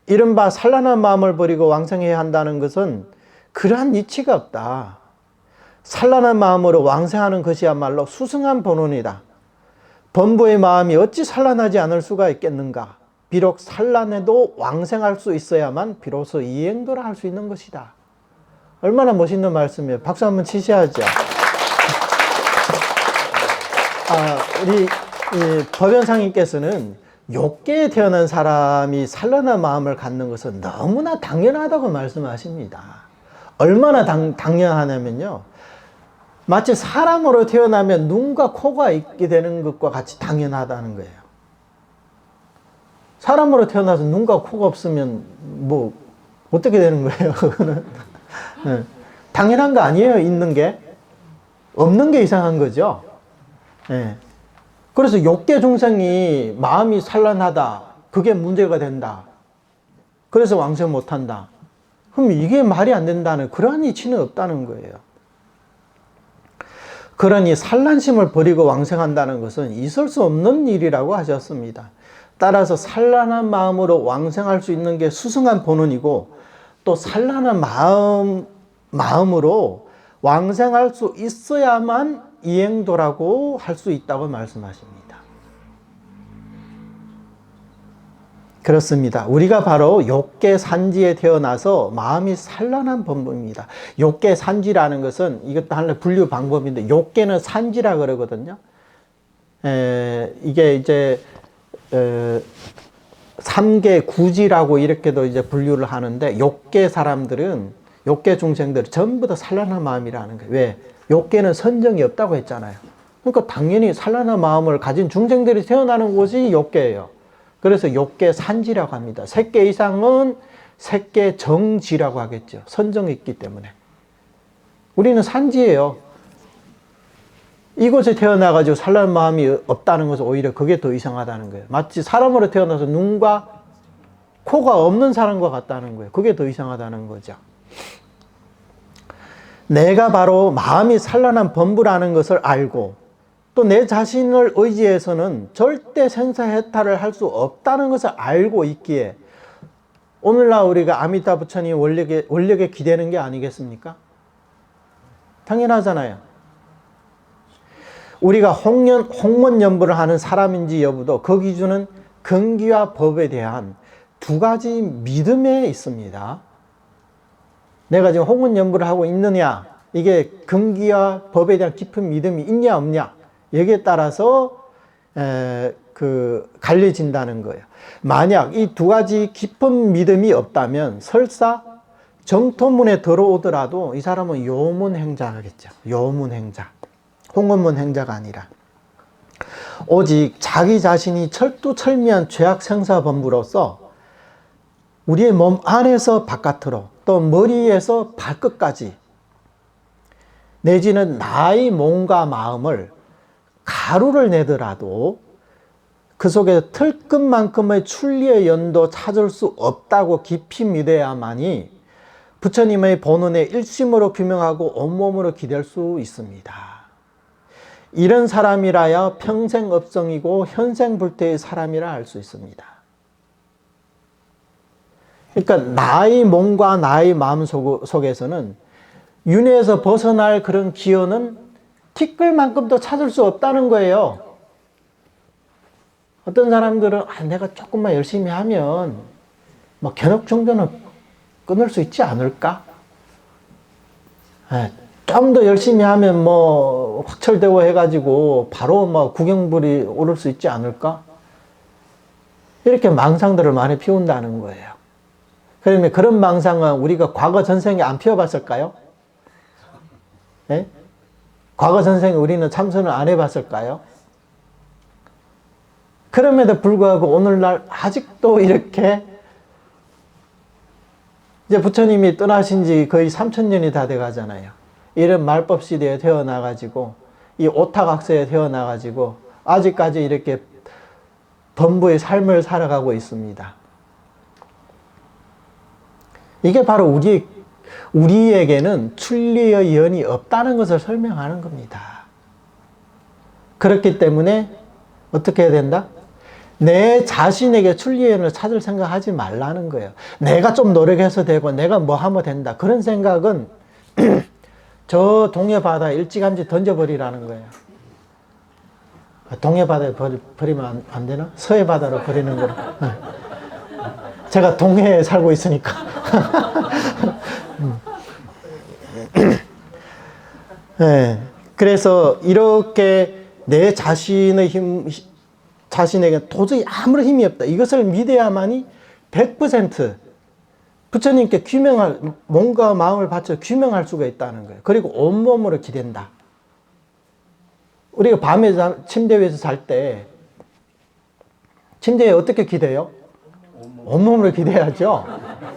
이른바 산란한 마음을 버리고 왕생해야 한다는 것은 그러한 이치가 없다. 산란한 마음으로 왕생하는 것이야말로 수승한 본원이다. 범부의 마음이 어찌 산란하지 않을 수가 있겠는가? 비록 산란해도 왕생할 수 있어야만 비로소 이행도라 할 수 있는 것이다. 얼마나 멋있는 말씀이에요. 박수 한번 치셔야죠. 우리 법연상인께서는 욕계에 태어난 사람이 산란한 마음을 갖는 것은 너무나 당연하다고 말씀하십니다. 얼마나 당연하냐면요. 마치 사람으로 태어나면 눈과 코가 있게 되는 것과 같이 당연하다는 거예요. 사람으로 태어나서 눈과 코가 없으면 뭐 어떻게 되는 거예요? 그거는 네. 당연한 거 아니에요. 있는 게 없는 게 이상한 거죠. 네. 그래서 욕계 중생이 마음이 산란하다. 그게 문제가 된다. 그래서 왕생 못한다. 그럼 이게 말이 안 된다는 그러한 이치는 없다는 거예요. 그러니 산란심을 버리고 왕생한다는 것은 있을 수 없는 일이라고 하셨습니다. 따라서 산란한 마음으로 왕생할 수 있는 게 수승한 본원이고 또 산란한 마음으로 왕생할 수 있어야만 이행도라고 할 수 있다고 말씀하십니다. 그렇습니다. 우리가 바로 욕계 산지에 태어나서 마음이 산란한 본분입니다. 욕계 산지라는 것은 이것도 하나의 분류 방법인데 욕계는 산지라 그러거든요. 이게 이제 3계 구지라고 이렇게도 이제 분류를 하는데 욕계 사람들은 욕계 중생들은 전부 다 산란한 마음이라는 거예요. 왜? 욕계는 선정이 없다고 했잖아요. 그러니까 당연히 산란한 마음을 가진 중생들이 태어나는 곳이 욕계예요. 그래서 욕계 산지라고 합니다. 3개 이상은 3개 정지라고 하겠죠. 선정이 있기 때문에. 우리는 산지예요. 이곳에 태어나가지고 살라는 마음이 없다는 것은 오히려 그게 더 이상하다는 거예요. 마치 사람으로 태어나서 눈과 코가 없는 사람과 같다는 거예요. 그게 더 이상하다는 거죠. 내가 바로 마음이 산란한 범부라는 것을 알고 또 내 자신을 의지해서는 절대 생사해탈을 할 수 없다는 것을 알고 있기에 오늘날 우리가 아미타 부처님 원력에 기대는 게 아니겠습니까? 당연하잖아요. 우리가 홍문연부를 하는 사람인지 여부도 그 기준은 근기와 법에 대한 2가지 믿음에 있습니다. 내가 지금 홍문연부를 하고 있느냐, 이게 근기와 법에 대한 깊은 믿음이 있냐 없냐, 여기에 따라서 갈려진다는 거예요. 만약 이 2가지 깊은 믿음이 없다면 설사 정토문에 들어오더라도 이 사람은 요문행자겠죠. 요문행자. 홍문행자가 아니라 오직 자기 자신이 철두철미한 죄악생사범부로서 우리의 몸 안에서 바깥으로 또 머리에서 발끝까지 내지는 나의 몸과 마음을 가루를 내더라도 그 속에 털끝만큼의 출리의 연도 찾을 수 없다고 깊이 믿어야만이 부처님의 본원에 일심으로 규명하고 온몸으로 기댈 수 있습니다. 이런 사람이라야 평생업성이고 현생불태의 사람이라 할 수 있습니다. 그러니까 나의 몸과 나의 마음 속에서는 윤회에서 벗어날 그런 기원은 티끌만큼도 찾을 수 없다는 거예요. 어떤 사람들은 내가 조금만 열심히 하면 뭐 견옥정전은 끊을 수 있지 않을까? 좀 더 열심히 하면 뭐 확철되고 해가지고 바로 뭐 구경불이 오를 수 있지 않을까? 이렇게 망상들을 많이 피운다는 거예요. 그러면 그런 망상은 우리가 과거 전생에 안 피워봤을까요? 예? 과거 전생에 우리는 참선을 안 해봤을까요? 그럼에도 불구하고 오늘날 아직도 이렇게 이제 부처님이 떠나신 지 거의 3000년이 다 돼 가잖아요. 이런 말법 시대에 태어나가지고 이 오타각세에 태어나가지고 아직까지 이렇게 범부의 삶을 살아가고 있습니다. 이게 바로 우리에게는 출리의 연이 없다는 것을 설명하는 겁니다. 그렇기 때문에 어떻게 해야 된다? 내 자신에게 출리의 연을 찾을 생각하지 말라는 거예요. 내가 좀 노력해서 되고 내가 뭐 하면 된다. 그런 생각은 저 동해 바다에 일찌감치 던져버리라는 거예요. 동해 바다에 버리면 안 되나? 서해 바다로 버리는 거로. 제가 동해에 살고 있으니까. 네, 그래서 이렇게 내 자신에게 도저히 아무런 힘이 없다. 이것을 믿어야만이 100% 부처님께 몸과 마음을 바쳐 규명할 수가 있다는 거예요. 그리고 온몸으로 기댄다. 우리가 밤에 침대 위에서 잘 때 침대에 어떻게 기대요? 온몸으로 기대야죠.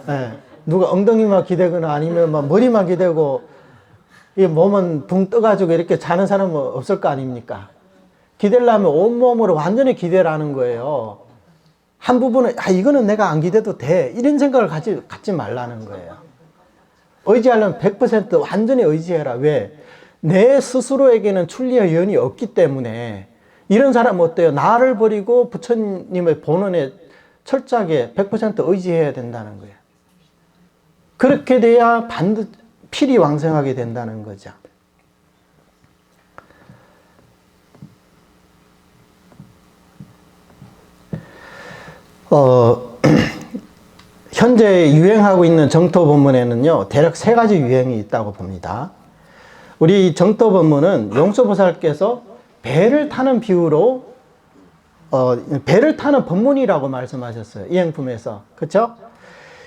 네. 누가 엉덩이만 기대거나 아니면 막 머리만 기대고 이 몸은 붕 떠가지고 이렇게 자는 사람은 없을 거 아닙니까? 기대려면 온몸으로 완전히 기대라는 거예요. 한 부분은 이거는 내가 안 기대도 돼 이런 생각을 갖지 말라는 거예요. 의지하려면 100% 완전히 의지해라. 왜? 내 스스로에게는 출리의 연이 없기 때문에. 이런 사람은 어때요? 나를 버리고 부처님의 본원에 철저하게 100% 의지해야 된다는 거예요. 그렇게 돼야 반드시 필히 왕성하게 된다는 거죠. 현재 유행하고 있는 정토 법문에는요, 대략 3가지 유행이 있다고 봅니다. 우리 정토 법문은 용서보살께서 배를 타는 비유로, 배를 타는 법문이라고 말씀하셨어요. 이행품에서. 그쵸?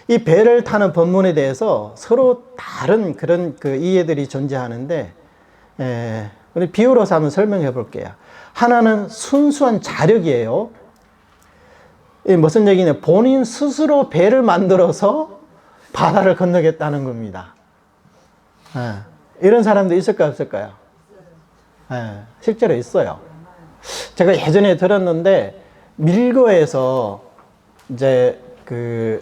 이 배를 타는 법문에 대해서 서로 다른 그런 이해들이 존재하는데, 우리 비유로서 한번 설명해 볼게요. 하나는 순수한 자력이에요. 이 무슨 얘기냐? 본인 스스로 배를 만들어서 바다를 건너겠다는 겁니다. 이런 사람도 있을까요, 없을까요? 실제로 있어요. 제가 예전에 들었는데, 밀거에서 이제 그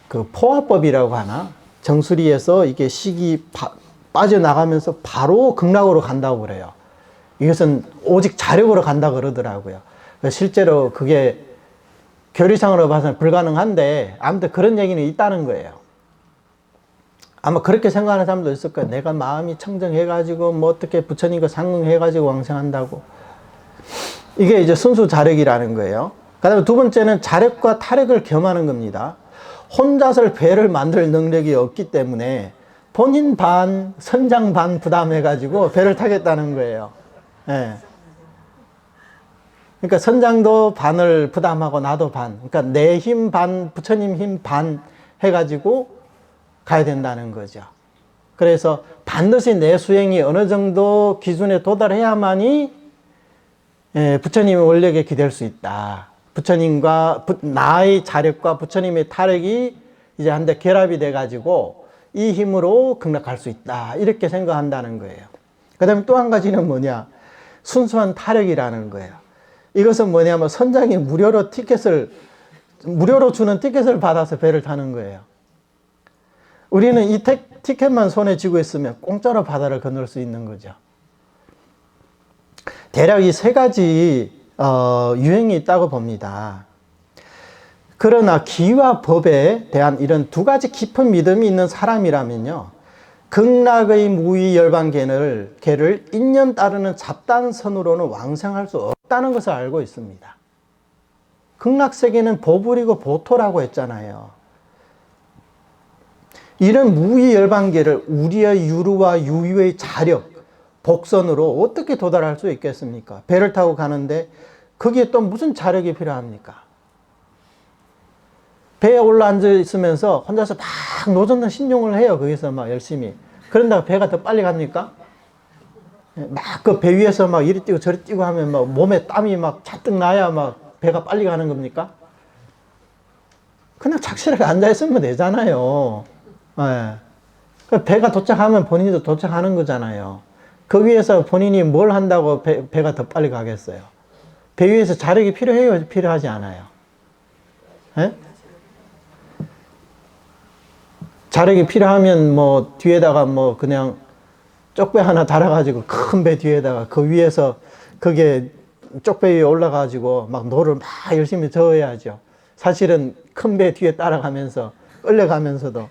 포화법이라고 하나? 정수리에서 이게 식이 빠져나가면서 바로 극락으로 간다고 그래요. 이것은 오직 자력으로 간다 그러더라고요. 실제로 그게 교리상으로 봐서는 불가능한데, 아무튼 그런 얘기는 있다는 거예요. 아마 그렇게 생각하는 사람도 있을 거예요. 내가 마음이 청정해가지고, 뭐 어떻게 부처님과 상응해가지고 왕생한다고. 이게 이제 순수 자력이라는 거예요. 그 다음에 두 번째는 자력과 타력을 겸하는 겁니다. 혼자서 배를 만들 능력이 없기 때문에 본인 반, 선장 반 부담해가지고 배를 타겠다는 거예요. 예. 그러니까 선장도 반을 부담하고 나도 반. 그러니까 내 힘 반, 부처님 힘 반 해가지고 가야 된다는 거죠. 그래서 반드시 내 수행이 어느 정도 기준에 도달해야만이 부처님의 원력에 기댈 수 있다. 부처님과 나의 자력과 부처님의 타력이 이제 한데 결합이 돼가지고 이 힘으로 극락할 수 있다. 이렇게 생각한다는 거예요. 그 다음에 또 한 가지는 뭐냐? 순수한 타력이라는 거예요. 이것은 뭐냐면 선장이 무료로 주는 티켓을 받아서 배를 타는 거예요. 우리는 이 티켓만 손에 쥐고 있으면 공짜로 바다를 건널 수 있는 거죠. 대략 이 세 가지 유행이 있다고 봅니다. 그러나 기와 법에 대한 이런 두 가지 깊은 믿음이 있는 사람이라면요, 극락의 무의 열반계를 인연 따르는 잡단선으로는 왕생할 수 없다는 것을 알고 있습니다. 극락세계는 보불이고 보토라고 했잖아요. 이런 무의 열반계를 우리의 유루와 유유의 자력, 복선으로 어떻게 도달할 수 있겠습니까? 배를 타고 가는데 거기에 또 무슨 자력이 필요합니까? 배에 올라앉아 있으면서 혼자서 막 노젓는 신용을 해요. 거기서 막 열심히. 그런다고 배가 더 빨리 갑니까? 막 그 배 위에서 막 이리 뛰고 저리 뛰고 하면 막 몸에 땀이 막 잔뜩 나야 막 배가 빨리 가는 겁니까? 그냥 착실하게 앉아있으면 되잖아요. 배가 도착하면 본인도 도착하는 거잖아요. 그 위에서 본인이 뭘 한다고 배가 더 빨리 가겠어요? 배 위에서 자력이 필요해요? 필요하지 않아요? 자력이 필요하면 뭐 뒤에다가 뭐 그냥 쪽배 하나 달아가지고 큰 배 뒤에다가 그 위에서 그게 쪽배 위에 올라가지고 막 노를 막 열심히 저어야죠. 사실은 큰 배 뒤에 따라가면서 끌려가면서도.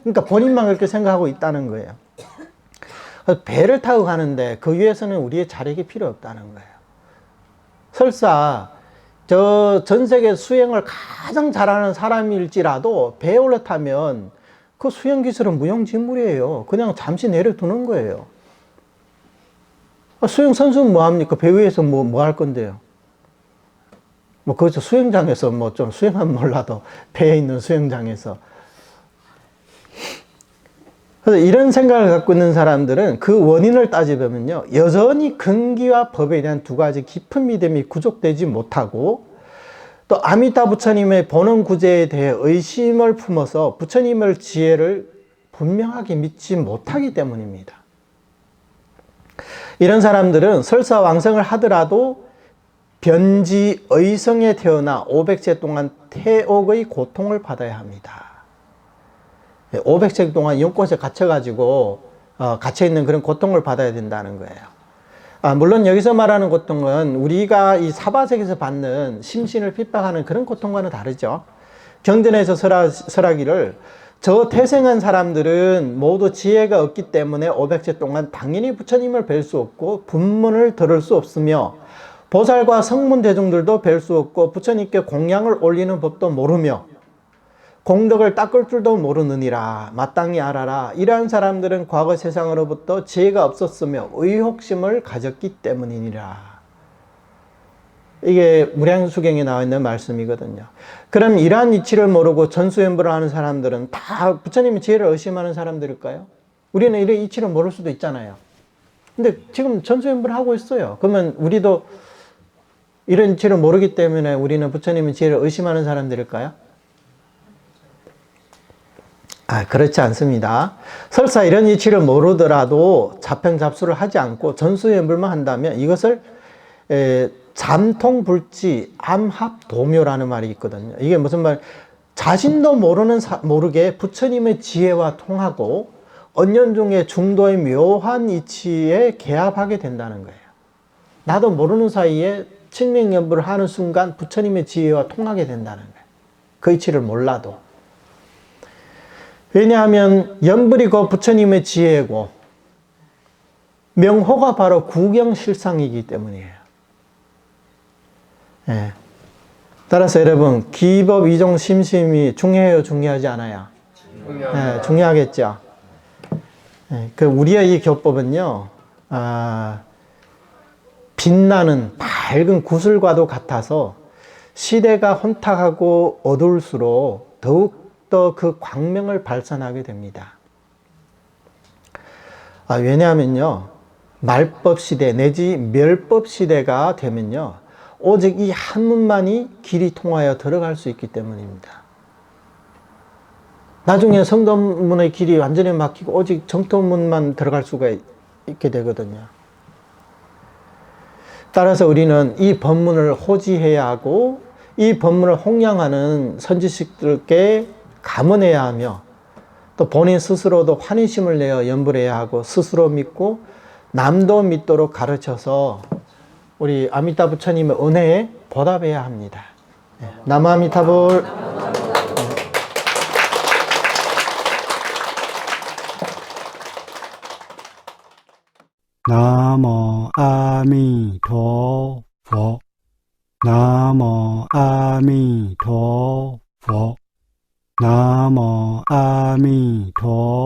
그러니까 본인만 그렇게 생각하고 있다는 거예요. 배를 타고 가는데 그 위에서는 우리의 자력이 필요 없다는 거예요. 설사 전 세계 수행을 가장 잘하는 사람일지라도 배에 올라타면 그 수행 기술은 무용지물이에요. 그냥 잠시 내려두는 거예요. 수행 선수는 뭐 합니까? 배 위에서 뭐 할 건데요? 뭐 그렇죠. 수영장에서 뭐 좀 수영하면 몰라도 배에 있는 수영장에서. 그래서 이런 생각을 갖고 있는 사람들은 그 원인을 따져보면요, 여전히 근기와 법에 대한 두 가지 깊은 믿음이 구족되지 못하고, 또 아미타 부처님의 본원 구제에 대해 의심을 품어서 부처님의 지혜를 분명하게 믿지 못하기 때문입니다. 이런 사람들은 설사 왕성을 하더라도 변지 의성에 태어나 500세 동안 태옥의 고통을 받아야 합니다. 500세 동안 연꽃에 갇혀가지고 갇혀있는 그런 고통을 받아야 된다는 거예요. 물론 여기서 말하는 고통은 우리가 이 사바sek에서 받는 심신을 핍박하는 그런 고통과는 다르죠. 경전에서 설하기를 저 태생한 사람들은 모두 지혜가 없기 때문에 500세 동안 당연히 부처님을 뵐 수 없고 분문을 들을 수 없으며 보살과 성문 대중들도 뵐 수 없고 부처님께 공양을 올리는 법도 모르며 공덕을 닦을 줄도 모르느니라 마땅히 알아라. 이러한 사람들은 과거 세상으로부터 지혜가 없었으며 의혹심을 가졌기 때문이니라. 이게 무량수경에 나와 있는 말씀이거든요. 그럼 이러한 이치를 모르고 전수연부를 하는 사람들은 다 부처님의 지혜를 의심하는 사람들일까요? 우리는 이런 이치를 모를 수도 있잖아요. 근데 지금 전수연부를 하고 있어요. 그러면 우리도 이런 이치를 모르기 때문에 우리는 부처님의 지혜를 의심하는 사람들일까요? 그렇지 않습니다. 설사 이런 이치를 모르더라도 자평잡수를 하지 않고 전수연불만 한다면 이것을 잠통불지 암합도묘라는 말이 있거든요. 이게 무슨 말? 자신도 모르게 부처님의 지혜와 통하고 언연중에 중도의 묘한 이치에 개합하게 된다는 거예요. 나도 모르는 사이에 칭명연불을 하는 순간 부처님의 지혜와 통하게 된다는 거예요. 그 이치를 몰라도. 왜냐하면 연불이 그 부처님의 지혜고 명호가 바로 구경실상이기 때문이에요. 예. 따라서 여러분 기법 이종 심심이 중요해요, 중요하지 않아요? 예, 중요하겠죠. 예, 그 우리의 이 교법은요, 빛나는 밝은 구슬과도 같아서 시대가 혼탁하고 어두울수록 더욱더 그 광명을 발산하게 됩니다. 왜냐하면요, 말법 시대 내지 멸법 시대가 되면요, 오직 이 한문만이 길이 통하여 들어갈 수 있기 때문입니다. 나중에 성도문의 길이 완전히 막히고 오직 정토문만 들어갈 수가 있게 되거든요. 따라서 우리는 이 법문을 호지해야 하고 이 법문을 홍양하는 선지식들께 감언해야 하며 또 본인 스스로도 환희심을 내어 연불해야 하고 스스로 믿고 남도 믿도록 가르쳐서 우리 아미타 부처님의 은혜에 보답해야 합니다. 남아미타불. 나모 아미토 나모 아미토 나모 아미토